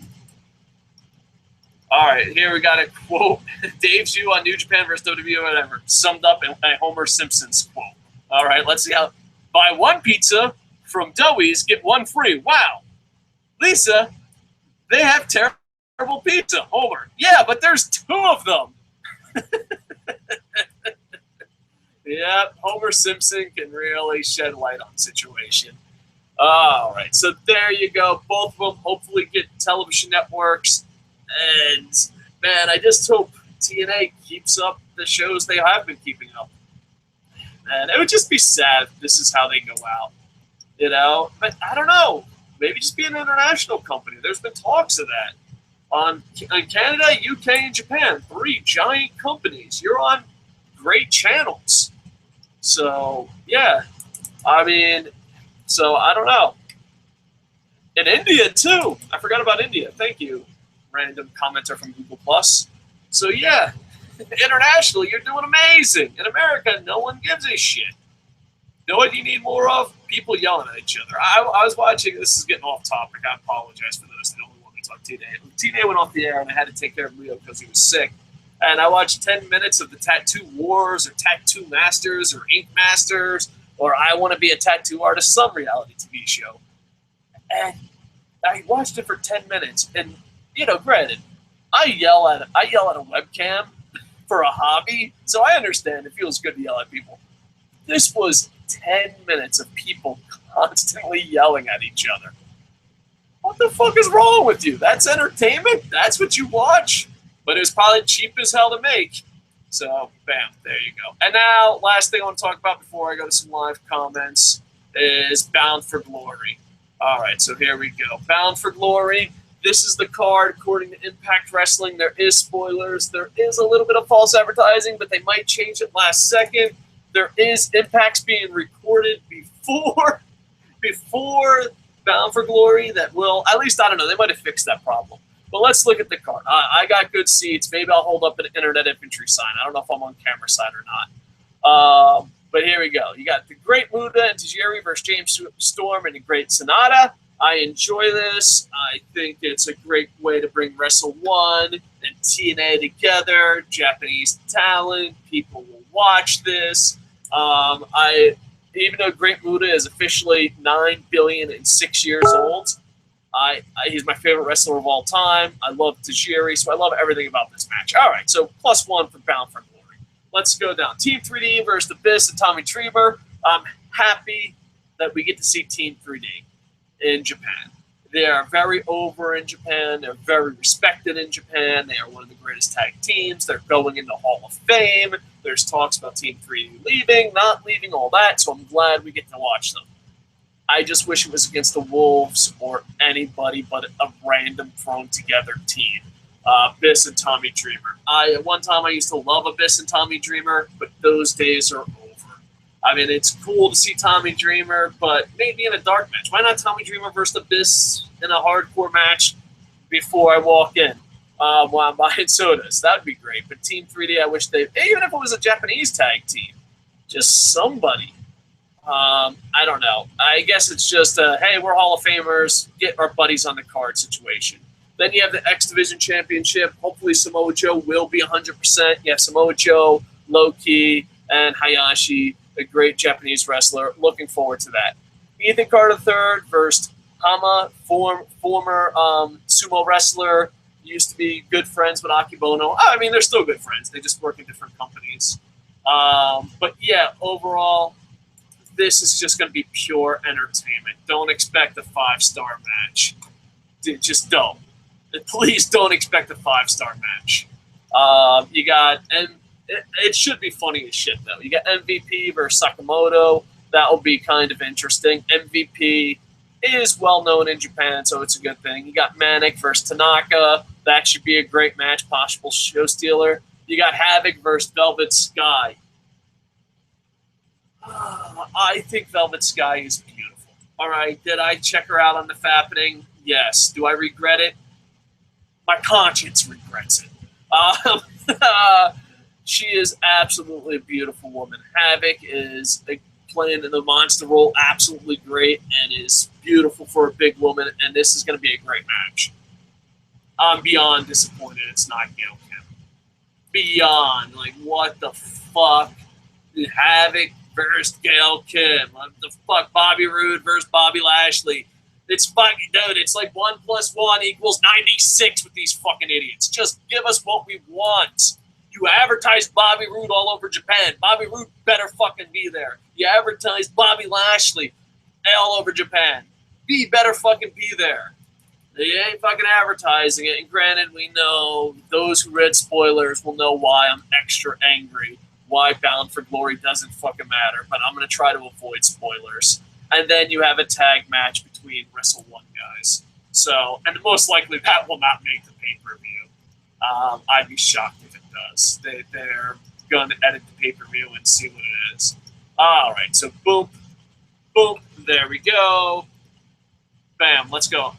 right, here we got a quote. Dave's view on New Japan versus WWE or whatever, summed up in a Homer Simpson's quote. All right, let's see how. Buy one pizza from Doughy's, get one free. Wow. Lisa, they have terrible pizza. Homer, yeah, but there's two of them. Yeah, Homer Simpson can really shed light on the situation. All right, so there you go. Both of them hopefully get television networks. And, man, I just hope TNA keeps up the shows they have been keeping up. And it would just be sad if this is how they go out. But I don't know. Maybe just be an international company. There's been talks of that. On Canada, UK, and Japan, 3 giant companies. You're on great channels. So, yeah. I mean, so I don't know. In India, too. I forgot about India. Thank you, random commenter from Google+. So, yeah. Internationally, you're doing amazing. In America, no one gives a shit. You know what you need more of? People yelling at each other. I was watching, this is getting off topic. I apologize for those that only want me to talk TNA. TNA went off the air, and I had to take care of Leo because he was sick. And I watched 10 minutes of the Tattoo Wars or Tattoo Masters or Ink Masters or I Want to Be a Tattoo Artist, some reality TV show. And I watched it for 10 minutes. And, granted, I yell at a webcam for a hobby, so I understand it feels good to yell at people. This was 10 minutes of people constantly yelling at each other. What the fuck is wrong with you? That's entertainment? That's what you watch? But it was probably cheap as hell to make. So, bam, there you go. And now, last thing I want to talk about before I go to some live comments is Bound for Glory. All right, so here we go. Bound for Glory. This is the card according to Impact Wrestling. There is spoilers. There is a little bit of false advertising, but they might change it last second. There is Impacts being recorded before Bound for Glory that will, at least, I don't know, they might have fixed that problem. But let's look at the card. I got good seats. Maybe I'll hold up an internet infantry sign. I don't know if I'm on camera side or not. But here we go. You got the Great Muta and Tajiri versus James Storm and the Great Sanada. I enjoy this. I think it's a great way to bring Wrestle 1 and TNA together. Japanese talent. People will watch this. Even though Great Muta is officially 9 billion and 6 years old, he's my favorite wrestler of all time. I love Tajiri, so I love everything about this match. All right, so +1 for Bound for Glory. Let's go down. Team 3D versus The Abyss and Tommy Dreamer. I'm happy that we get to see Team 3D in Japan. They are very over in Japan. They're very respected in Japan. They are one of the greatest tag teams. They're going into Hall of Fame. There's talks about Team 3D leaving, not leaving, all that, so I'm glad we get to watch them. I just wish it was against the Wolves or anybody but a random thrown together team. Abyss and Tommy Dreamer. One time I used to love Abyss and Tommy Dreamer, but those days are over. I mean, it's cool to see Tommy Dreamer, but maybe in a dark match. Why not Tommy Dreamer versus Abyss in a hardcore match before I walk in while I'm buying sodas? That would be great. But Team 3D, I wish they, even if it was a Japanese tag team, just somebody. I don't know. I guess it's just, hey, we're Hall of Famers, get our buddies on the card situation. Then you have the X Division Championship. Hopefully Samoa Joe will be 100%. You have Samoa Joe, Low-Ki, and Hayashi, a great Japanese wrestler. Looking forward to that. Ethan Carter III versus Hama, former sumo wrestler. Used to be good friends with Akibono. I mean, they're still good friends. They just work in different companies. But yeah, overall, this is just going to be pure entertainment. Don't expect a 5-star match. Just don't. Please don't expect a 5-star match. You got, and it should be funny as shit, though. You got MVP versus Sakamoto. That will be kind of interesting. MVP is well known in Japan, so it's a good thing. You got Manik versus Tanaka. That should be a great match, possible show stealer. You got Havok versus Velvet Sky. I think Velvet Sky is beautiful. All right, did I check her out on the Fappening? Yes. Do I regret it? My conscience regrets it. She is absolutely a beautiful woman. Havok is playing in the monster role absolutely great and is beautiful for a big woman, and this is going to be a great match. I'm beyond disappointed it's not Gail Kim. Beyond. Like, what the fuck? Havok versus Gail Kim. What the fuck? Bobby Roode versus Bobby Lashley. It's fucking, dude, it's like 1 + 1 = 96 with these fucking idiots. Just give us what we want. You advertised Bobby Roode all over Japan. Bobby Roode better fucking be there. You advertised Bobby Lashley all over Japan. He better fucking be there. They ain't fucking advertising it. And granted, we know those who read spoilers will know why I'm extra angry. Why Bound for Glory doesn't fucking matter. But I'm going to try to avoid spoilers. And then you have a tag match between Wrestle 1 guys. So, and most likely that will not make the pay-per-view. I'd be shocked if it does. They're going to edit the pay-per-view and see what it is. All right, so boom, boom, there we go. Bam, let's go.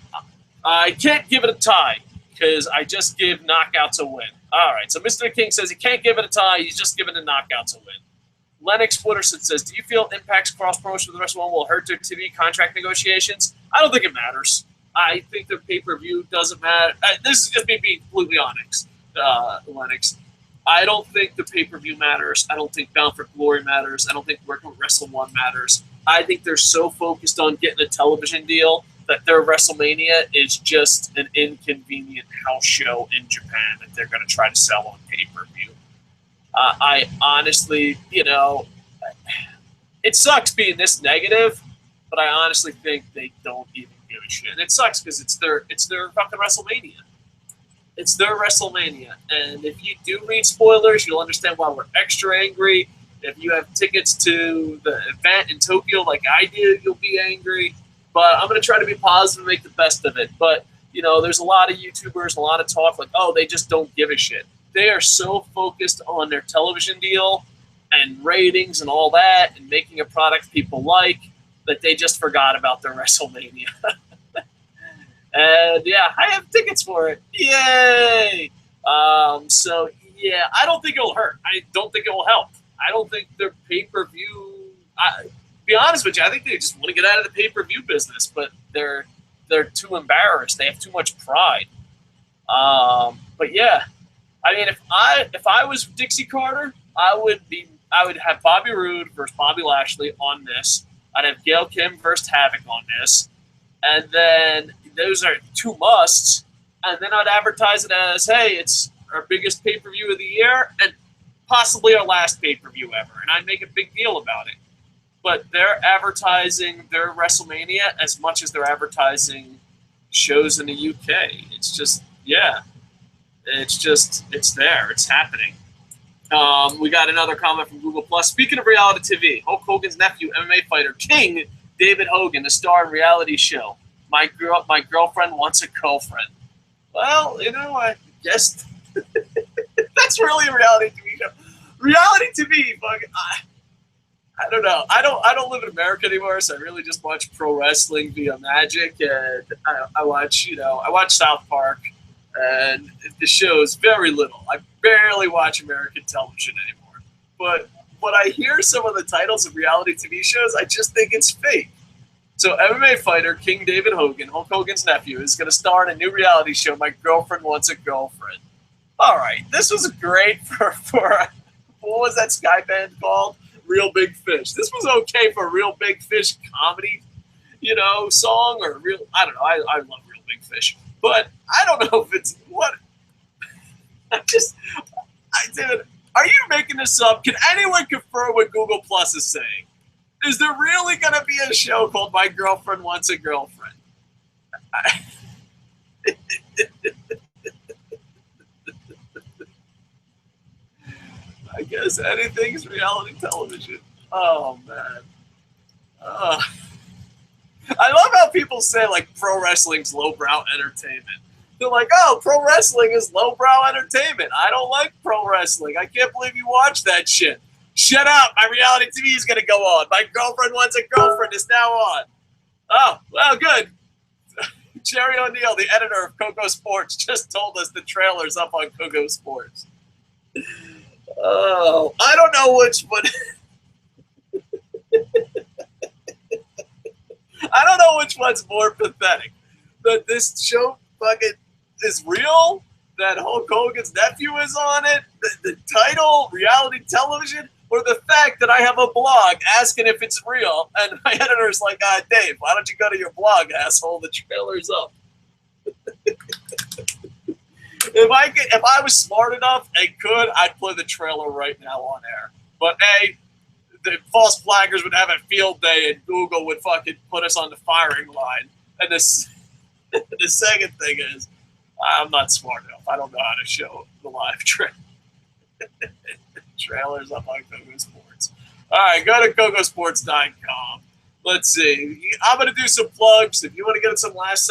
I can't give it a tie because I just give knockouts a win. All right, so Mr. King says he can't give it a tie. He's just giving the knockouts a win. Lennox Wooderson says, do you feel Impact's cross-promotion with the rest of one will hurt their TV contract negotiations? I don't think it matters. I think the pay-per-view doesn't matter. This is just me being completely honest, Lennox. I don't think the pay-per-view matters. I don't think Bound for Glory matters. I don't think working with Wrestle 1 matters. I think they're so focused on getting a television deal that their WrestleMania is just an inconvenient house show in Japan that they're going to try to sell on pay-per-view. I honestly, it sucks being this negative, but I honestly think they don't even give a shit. And it sucks because it's their fucking WrestleMania. It's their WrestleMania. And if you do read spoilers, you'll understand why we're extra angry. If you have tickets to the event in Tokyo like I do, you'll be angry. But I'm going to try to be positive and make the best of it. But, there's a lot of YouTubers, a lot of talk like, oh, they just don't give a shit. They are so focused on their television deal and ratings and all that and making a product people like that they just forgot about their WrestleMania. And, yeah, I have tickets for it. Yay! So, yeah, I don't think it'll hurt. I don't think it will help. I don't think their pay-per-view – be honest with you, I think they just want to get out of the pay-per-view business, but they're too embarrassed. They have too much pride. But, yeah. I mean, if I was Dixie Carter, I would have Bobby Roode versus Bobby Lashley on this. I'd have Gail Kim versus Havok on this, and then those are 2 musts. And then I'd advertise it as, hey, it's our biggest pay-per-view of the year and possibly our last pay-per-view ever. And I'd make a big deal about it. But they're advertising their WrestleMania as much as they're advertising shows in the UK. It's just, yeah. It's there. It's happening. We got another comment from Google+. Speaking of reality TV, Hulk Hogan's nephew, MMA fighter, King David Hogan, the star in reality show my girlfriend wants a girlfriend. Well, I guess that's really a reality TV show. Reality TV, fucking. I don't know. I don't live in America anymore, so I really just watch pro wrestling via Magic, and I watch South Park, and the show's very little. I barely watch American television anymore. But when I hear some of the titles of reality TV shows, I just think it's fake. So MMA fighter King David Hogan, Hulk Hogan's nephew, is going to star in a new reality show, My Girlfriend Wants a Girlfriend. All right, this was great for what was that Sky band called? Real Big Fish. This was okay for a Real Big Fish comedy, song or real. I don't know. I love Real Big Fish, but I don't know if it's what. Dude, are you making this up? Can anyone confirm what Google Plus is saying? Is there really going to be a show called My Girlfriend Wants a Girlfriend? I guess anything's reality television. Oh, man. I love how people say, like, pro wrestling's lowbrow entertainment. They're like, oh, pro wrestling is lowbrow entertainment. I don't like pro wrestling. I can't believe you watch that shit. Shut up. My reality TV is going to go on. My Girlfriend Wants a Girlfriend is now on. Oh, well, good. Jerry O'Neill, the editor of Koco Sports, just told us the trailer's up on Koco Sports. Oh, I don't know which one. I don't know which one's more pathetic. That this show fucking is real, that Hulk Hogan's nephew is on it, the title, reality television, or the fact that I have a blog asking if it's real, and my editor's like, Dave, why don't you go to your blog, asshole? The trailer's up. If I was smart enough and could, I'd play the trailer right now on air. But the false flaggers would have a field day, and Google would fucking put us on the firing line. And the second thing is, I'm not smart enough. I don't know how to show the live trailer. Trailers up on Koco Sports. All right, go to kocosports.com. Let's see. I'm going to do some plugs. If you want to get some last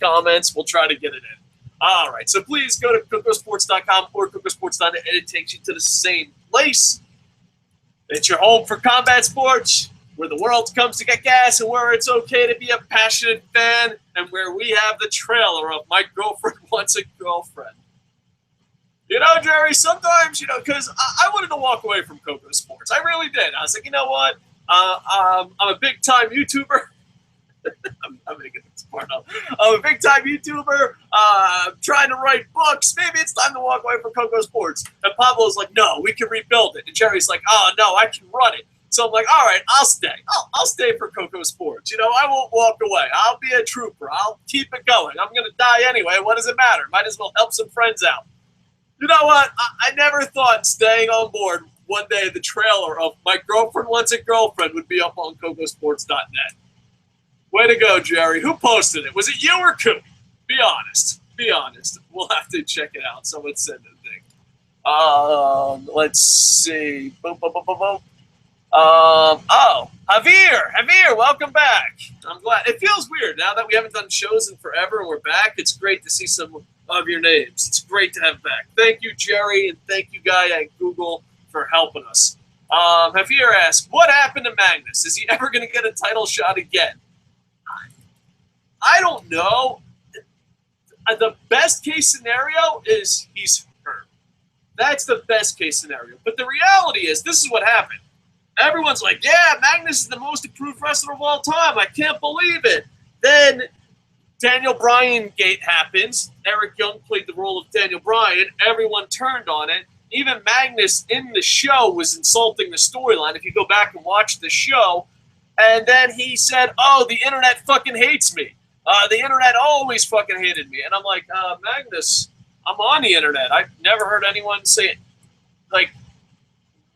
comments, we'll try to get it in. All right, so please go to kocosports.com or kocosports.net, and it takes you to the same place. It's your home for combat sports, where the world comes to get gas and where it's okay to be a passionate fan, and where we have the trailer of My Girlfriend Wants a Girlfriend. Jerry, sometimes, because I wanted to walk away from Koco Sports. I really did. I was like, you know what? I'm a big-time YouTuber. I'm making this part up. I'm a big-time YouTuber. Trying to write books. Maybe it's time to walk away from Koco Sports. And Pablo's like, no, we can rebuild it. And Jerry's like, oh, no, I can run it. So I'm like, all right, I'll stay. I'll stay for Koco Sports. I won't walk away. I'll be a trooper. I'll keep it going. I'm going to die anyway. What does it matter? Might as well help some friends out. You know what? I never thought staying on board one day the trailer of My Girlfriend Wants a Girlfriend would be up on kocosports.net. Way to go, Jerry. Who posted it? Was it you or Coop? Be honest. Be honest. We'll have to check it out. Someone send a thing. Let's see. Boom, boom, boom, boom, boom. Javier, welcome back. I'm glad. It feels weird now that we haven't done shows in forever and we're back. It's great to see some of your names. It's great to have back. Thank you, Jerry, and thank you, guy at Google, for helping us. Javier asked, what happened to Magnus? Is he ever going to get a title shot again? I don't know. The best case scenario is he's hurt. That's the best case scenario. But the reality is, this is what happened. Everyone's like, yeah, Magnus is the most improved wrestler of all time. I can't believe it. Then Daniel Bryan gate happens. Eric Young played the role of Daniel Bryan. Everyone turned on it. Even Magnus in the show was insulting the storyline. If you go back and watch the show, and then he said, oh, the internet fucking hates me. The internet always fucking hated me. And I'm like, Magnus, I'm on the internet. I've never heard anyone say it. Like,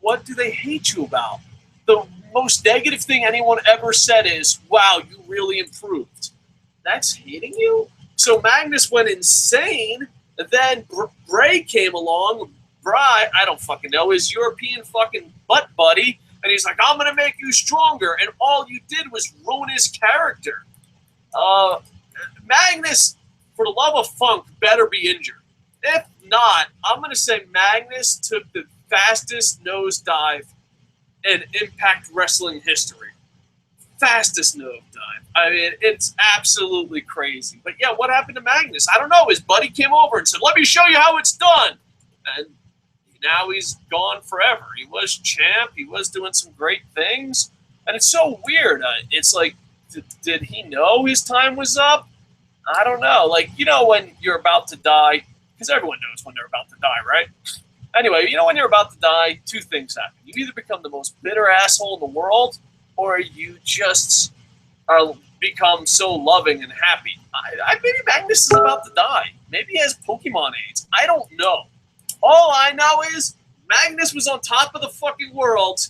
what do they hate you about? The most negative thing anyone ever said is, wow, you really improved. That's hating you? So Magnus went insane. And then Bray came along. Bray, I don't fucking know, his European fucking butt buddy. And he's like, I'm going to make you stronger. And all you did was ruin his character. Magnus, for the love of funk, better be injured. If not, I'm going to say Magnus took the fastest nosedive in Impact Wrestling history. Fastest nosedive. I mean, it's absolutely crazy. But yeah, what happened to Magnus? I don't know. His buddy came over and said, let me show you how it's done. And now he's gone forever. He was champ. He was doing some great things. And it's so weird. It's like, did he know his time was up? I don't know. Like, you know when you're about to die, because everyone knows when they're about to die, right? Anyway, you know when you're about to die, two things happen. You either become the most bitter asshole in the world, or you just become so loving and happy. Maybe Magnus is about to die. Maybe he has Pokemon AIDS. I don't know. All I know is Magnus was on top of the fucking world.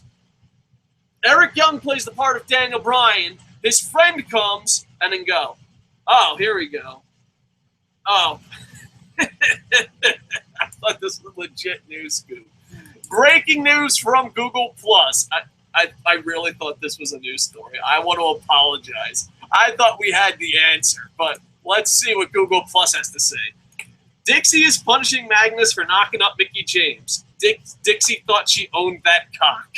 Eric Young plays the part of Daniel Bryan. His friend comes and then go, oh, here we go. Oh. I thought this was legit news scoop. Breaking news from Google+. I really thought this was a news story. I want to apologize. I thought we had the answer, but let's see what Google+ has to say. Dixie is punishing Magnus for knocking up Mickie James. Dixie thought she owned that cock.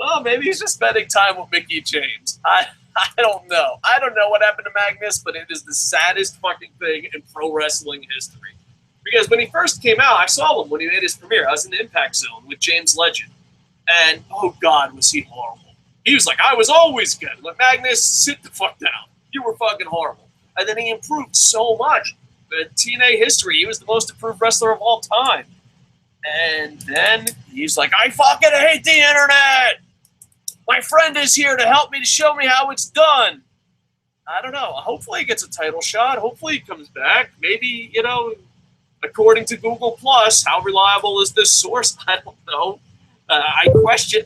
Oh, maybe he's just spending time with Mickie James. I don't know. I don't know what happened to Magnus, but it is the saddest fucking thing in pro wrestling history. Because when he first came out, I saw him when he made his premiere. I was in the Impact Zone with James Legend. And, oh, God, was he horrible. He was like, I was always good. Like, Magnus, sit the fuck down. You were fucking horrible. And then he improved so much. In TNA history, he was the most improved wrestler of all time. And then he's like, I fucking hate the internet. My friend is here to help me, to show me how it's done. I don't know. Hopefully he gets a title shot. Hopefully he comes back. Maybe, you know, according to Google+, how reliable is this source? I don't know. I question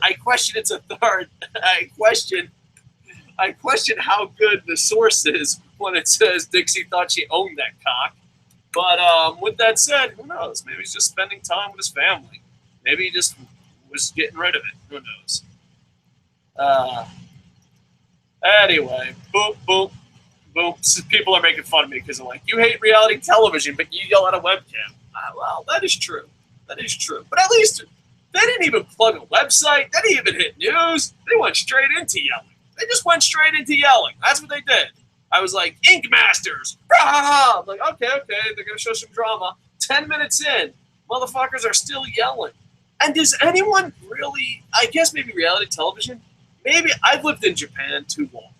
its authority. I question how good the source is when it says Dixie thought she owned that cock. But with that said, who knows? Maybe he's just spending time with his family. Maybe he just was getting rid of it. Who knows? Anyway, boom, boom, boom. People are making fun of me because they're like, you hate reality television, but you yell at a webcam. Well, that is true. That is true. But at least they didn't even plug a website. They didn't even hit news. They went straight into yelling. They just went straight into yelling. That's what they did. I was like, Ink Masters. Rah! I'm like, okay, they're going to show some drama. 10 minutes in, motherfuckers are still yelling. And does anyone really, I guess maybe reality television, maybe I've lived in Japan too long.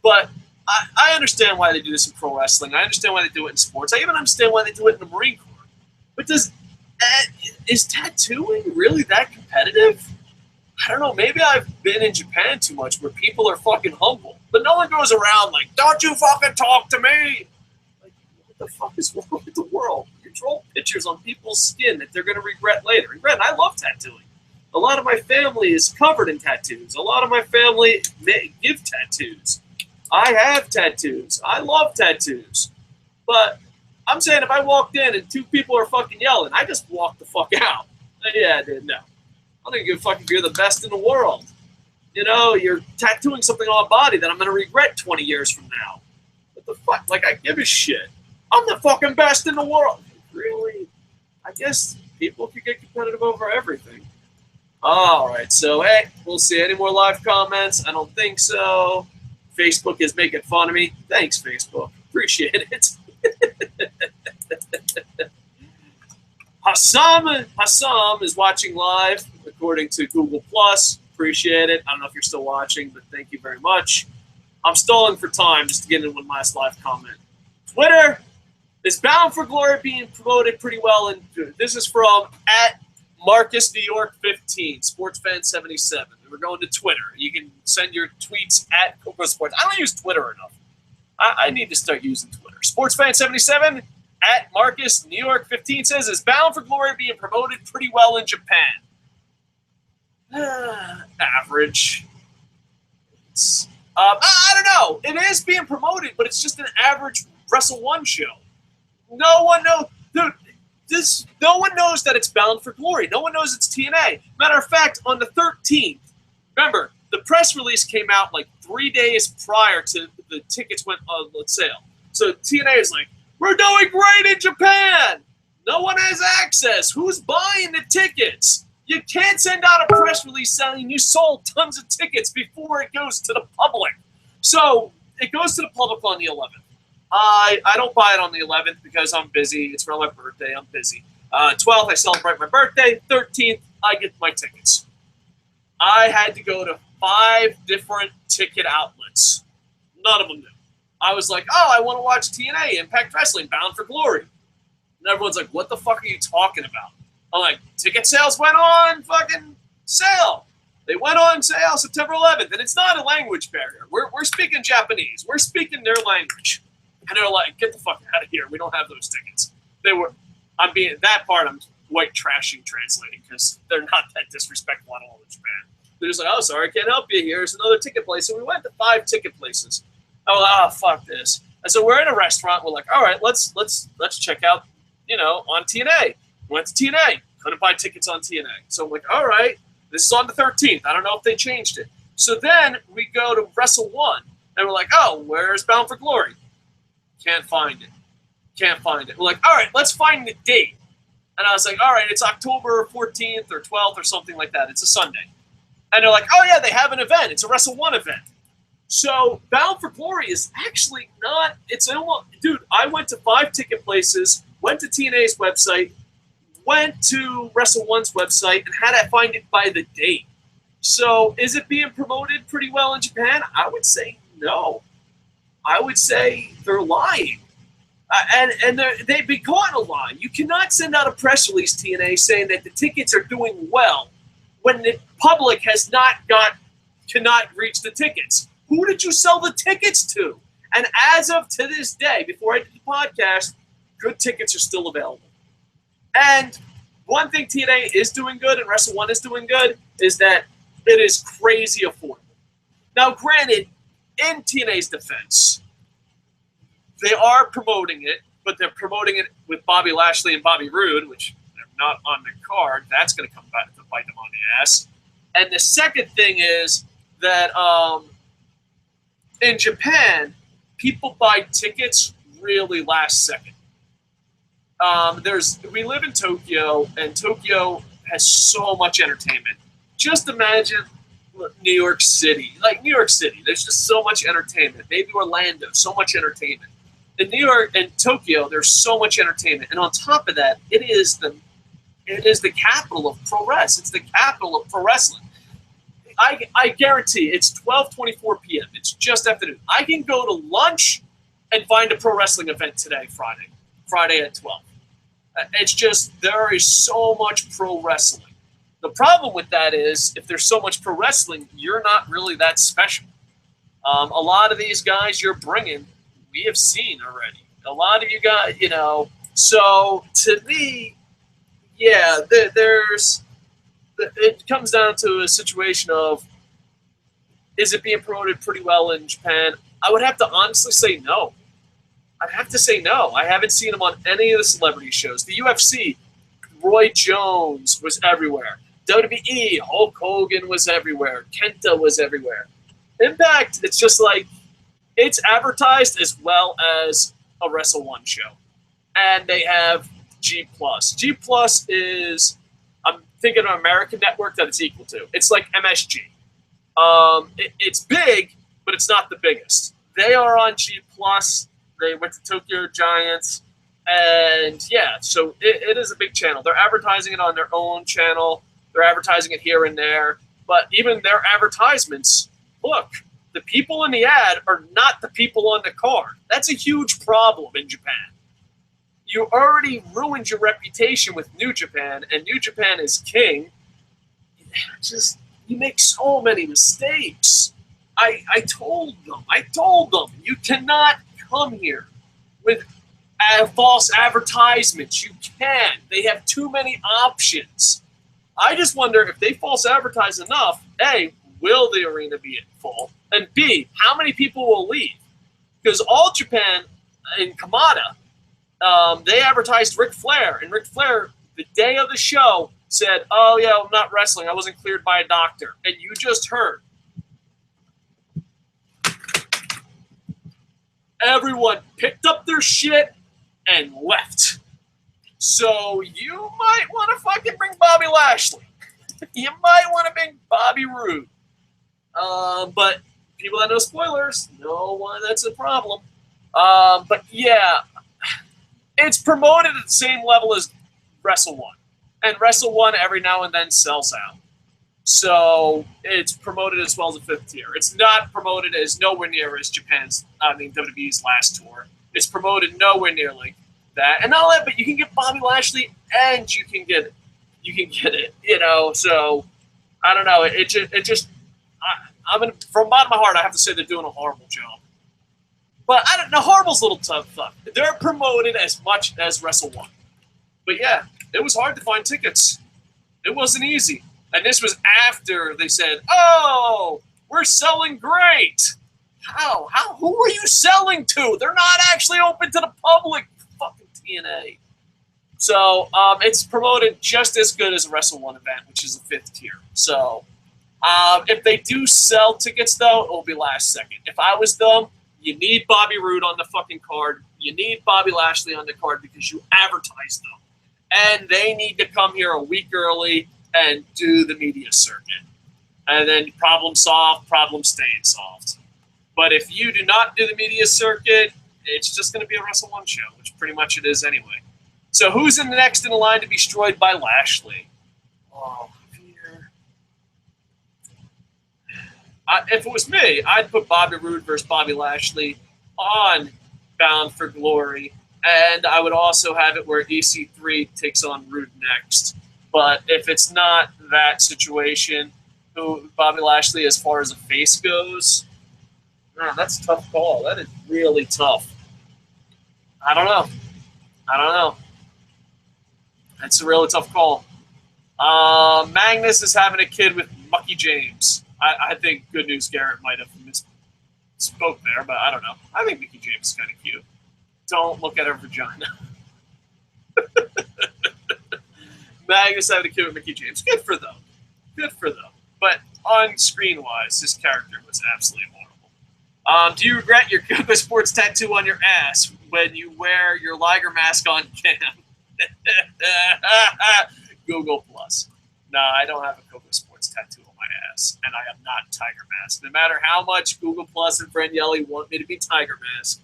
But I understand why they do this in pro wrestling. I understand why they do it in sports. I even understand why they do it in the Marine Corps. But is tattooing really that competitive? I don't know. Maybe I've been in Japan too much where people are fucking humble. But no one goes around like, don't you fucking talk to me. Like, what the fuck is wrong with the world? You draw pictures on people's skin that they're going to regret later. And granted, I love tattooing. A lot of my family is covered in tattoos. A lot of my family give tattoos. I have tattoos. I love tattoos. But I'm saying if I walked in and two people are fucking yelling, I just walk the fuck out. Yeah, dude, no. I don't give a fuck if you're the best in the world. You know, you're tattooing something on my body that I'm going to regret 20 years from now. What the fuck? Like, I give a shit. I'm the fucking best in the world. Really? I guess people could get competitive over everything. All right, so, hey, we'll see. Any more live comments? I don't think so. Facebook is making fun of me. Thanks, Facebook. Appreciate it. Hassam is watching live, according to Google+. Appreciate it. I don't know if you're still watching, but thank you very much. I'm stalling for time just to get in one last live comment. Twitter is Bound for Glory being promoted pretty well, and this is from Marcus New York 15, SportsFan77. We're going to Twitter. You can send your tweets at Koco Sports. I don't use Twitter enough. I need to start using Twitter. SportsFan77 at Marcus New York 15 says, is Bound for Glory being promoted pretty well in Japan? Average. I don't know. It is being promoted, but it's just an average Wrestle 1 show. No one knows. Dude, no one knows that it's Bound for Glory. No one knows it's TNA. Matter of fact, on the 13th, remember, the press release came out like 3 days prior to the tickets went on sale. So TNA is like, we're doing great in Japan. No one has access. Who's buying the tickets? You can't send out a press release saying you sold tons of tickets before it goes to the public. So it goes to the public on the 11th. I don't buy it on the 11th because I'm busy. It's for my birthday. I'm busy. 12th, I celebrate my birthday. 13th, I get my tickets. I had to go to 5 different ticket outlets. None of them knew. I was like, oh, I want to watch TNA, Impact Wrestling, Bound for Glory. And everyone's like, what the fuck are you talking about? I'm like, ticket sales went on fucking sale. They went on sale September 11th, and it's not a language barrier. We're speaking Japanese. We're speaking their language. And they're like, get the fuck out of here. We don't have those tickets. That part I'm white trashing translating because they're not that disrespectful at all in Japan. They're just like, oh, sorry, I can't help you. Here's another ticket place. So we went to 5 ticket places. Oh, fuck this. And so we're in a restaurant. We're like, all right, let's check out, on TNA. Went to TNA. Couldn't buy tickets on TNA. So I'm like, all right, this is on the 13th. I don't know if they changed it. So then we go to Wrestle 1. And we're like, oh, where's Bound for Glory? Can't find it. We're like, all right, let's find the date. And I was like, all right, it's October 14th or 12th or something like that. It's a Sunday. And they're like, oh, yeah, they have an event. It's a Wrestle 1 event. So Bound for Glory is actually not – it's almost – dude, I went to 5 ticket places, went to TNA's website, went to Wrestle 1's website, and had to find it by the date. So is it being promoted pretty well in Japan? I would say no. I would say they're lying. And they've been caught in a lie. You cannot send out a press release, TNA, saying that the tickets are doing well when the public cannot reach the tickets. Who did you sell the tickets to? And as of to this day, before I did the podcast, good tickets are still available. And one thing TNA is doing good and Wrestle 1 is doing good is that it is crazy affordable. Now, granted, in TNA's defense, they are promoting it, but they're promoting it with Bobby Lashley and Bobby Roode, which they're not on the card. That's going to come back to bite them on the ass. And the second thing is that in Japan, people buy tickets really last second. We live in Tokyo, and Tokyo has so much entertainment. Just imagine New York City. Like New York City, there's just so much entertainment. Maybe Orlando, so much entertainment. In New York and Tokyo, there's so much entertainment. And on top of that, it is the capital of pro wrestling. It's the capital of pro wrestling. I guarantee it's 12:24 p.m. It's just afternoon. I can go to lunch and find a pro wrestling event today, Friday at 12. It's just there is so much pro wrestling. The problem with that is if there's so much pro wrestling, you're not really that special. A lot of these guys you're bringing, we have seen already. A lot of you guys, So to me, yeah, it comes down to a situation of, is it being promoted pretty well in Japan? I would have to honestly say no. I'd have to say no. I haven't seen him on any of the celebrity shows. The UFC, Roy Jones was everywhere. WWE, Hulk Hogan was everywhere. Kenta was everywhere. Impact, it's just like, it's advertised as well as a Wrestle 1 show. And they have G+. G+ is, I'm thinking of an American network that it's equal to. It's like MSG. It's big, but it's not the biggest. They are on G+. They went to Tokyo Giants. And yeah, so it is a big channel. They're advertising it on their own channel. They're advertising it here and there. But even their advertisements, look, the people in the ad are not the people on the card. That's a huge problem in Japan. You already ruined your reputation with New Japan, and New Japan is king. You make so many mistakes. I told them, you cannot come here with false advertisements. You can't. They have too many options. I just wonder if they false advertise enough, A, will the arena be full? And B, how many people will leave? Because All Japan in Kamada, they advertised Ric Flair. And Ric Flair, the day of the show, said, oh, yeah, I'm not wrestling. I wasn't cleared by a doctor. And you just heard. everyone picked up their shit and left. So you might want to fucking bring Bobby Lashley. You might want to bring Bobby Roode. But people that know spoilers know that's a problem. But yeah, it's promoted at the same level as Wrestle 1. And Wrestle 1 every now and then sells out. So it's promoted as well as a 5th tier. It's not promoted as nowhere near as WWE's last tour. It's promoted nowhere near like that. And not only that, but you can get Bobby Lashley and you can get it, you know. So I don't know. I'm from the bottom of my heart, I have to say they're doing a horrible job. But I don't know. Horrible's a little tough. They're promoted as much as Wrestle 1. But yeah, it was hard to find tickets. It wasn't easy. And this was after they said, "Oh, we're selling great." How? Who are you selling to? They're not actually open to the public. Fucking TNA. So it's promoted just as good as a Wrestle 1 event, which is a 5th tier. So if they do sell tickets, though, it will be last second. If I was them, you need Bobby Roode on the fucking card. You need Bobby Lashley on the card because you advertised them. And they need to come here a week early and do the media circuit. And then problem solved, problem staying solved. But if you do not do the media circuit, it's just going to be a Wrestle 1 show, which pretty much it is anyway. So who's next in the line to be destroyed by Lashley? Oh, fear. If it was me, I'd put Bobby Roode versus Bobby Lashley on Bound for Glory. And I would also have it where EC3 takes on Roode next. But if it's not that situation, who Bobby Lashley as far as a face goes, that's a tough call. That is really tough. I don't know. That's a really tough call. Magnus is having a kid with Mucky James. I think Good News Garrett might have misspoke there, but I don't know. I think Mickey James is kind of cute. Don't look at her vagina. Magnus having a kid with Mickey James. Good for them. But on-screen wise, his character was absolutely horrible. Do you regret your Koco Sports tattoo on your ass when you wear your Liger mask on cam? Google Plus. No, I don't have a Koco Sports tattoo on my ass, and I am not Tiger Mask. No matter how much Google Plus and Franielli want me to be Tiger Mask,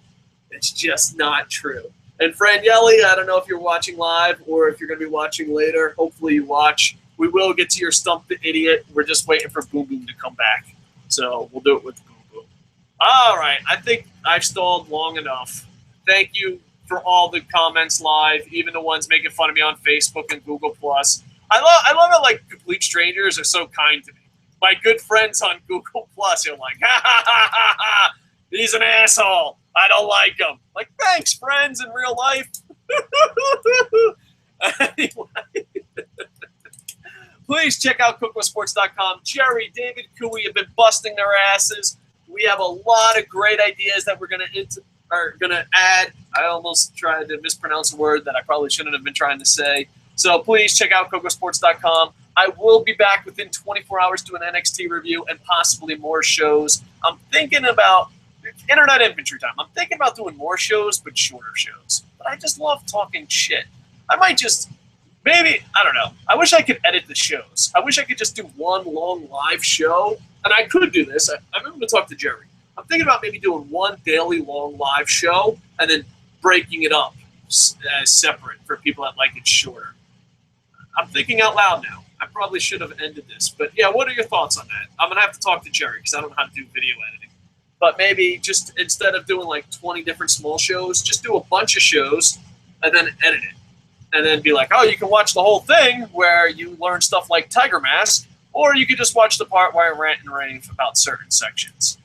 it's just not true. And Franielli, I don't know if you're watching live or if you're going to be watching later. Hopefully you watch. We will get to your Stump the Idiot. We're just waiting for Boom Boom to come back. So we'll do it with Boom Boom. All right. I think I've stalled long enough. Thank you for all the comments live, even the ones making fun of me on Facebook and Google+. I love how, like, complete strangers are so kind to me. My good friends on Google+, you're like, ha, he's an asshole. I don't like him. Like, thanks, friends in real life. Anyway, please check out KocoSports.com. Jerry, David, Cooey have been busting their asses. We have a lot of great ideas that we're going to add. I almost tried to mispronounce a word that I probably shouldn't have been trying to say. So please check out KocoSports.com. I will be back within 24 hours doing an NXT review and possibly more shows. I'm thinking about Internet Infantry time. I'm thinking about doing more shows, but shorter shows. But I just love talking shit. I might just, maybe, I don't know. I wish I could edit the shows. I wish I could just do one long live show. And I could do this. I'm going to talk to Jerry. I'm thinking about maybe doing one daily long live show and then breaking it up as separate for people that like it shorter. I'm thinking out loud now. I probably should have ended this. But yeah, what are your thoughts on that? I'm going to have to talk to Jerry because I don't know how to do video editing. But maybe just instead of doing like 20 different small shows, just do a bunch of shows and then edit it. And then be like, oh, you can watch the whole thing where you learn stuff like Tiger Mask, or you could just watch the part where I rant and rave about certain sections.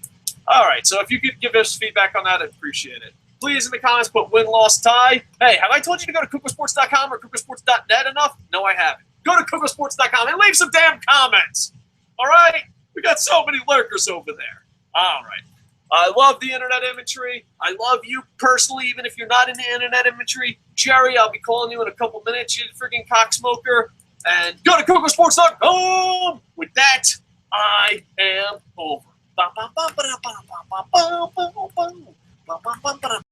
All right, so if you could give us feedback on that, I'd appreciate it. Please, in the comments, put win, loss, tie. Hey, have I told you to go to KocoSports.com or KocoSports.net enough? No, I haven't. Go to KocoSports.com and leave some damn comments. All right? We got so many lurkers over there. All right. I love the internet imagery. I love you personally, even if you're not in the internet imagery. Jerry, I'll be calling you in a couple minutes, you freaking cocksmoker. And go to KocoSports.com. With that, I am over. bum, bum, bum, bum.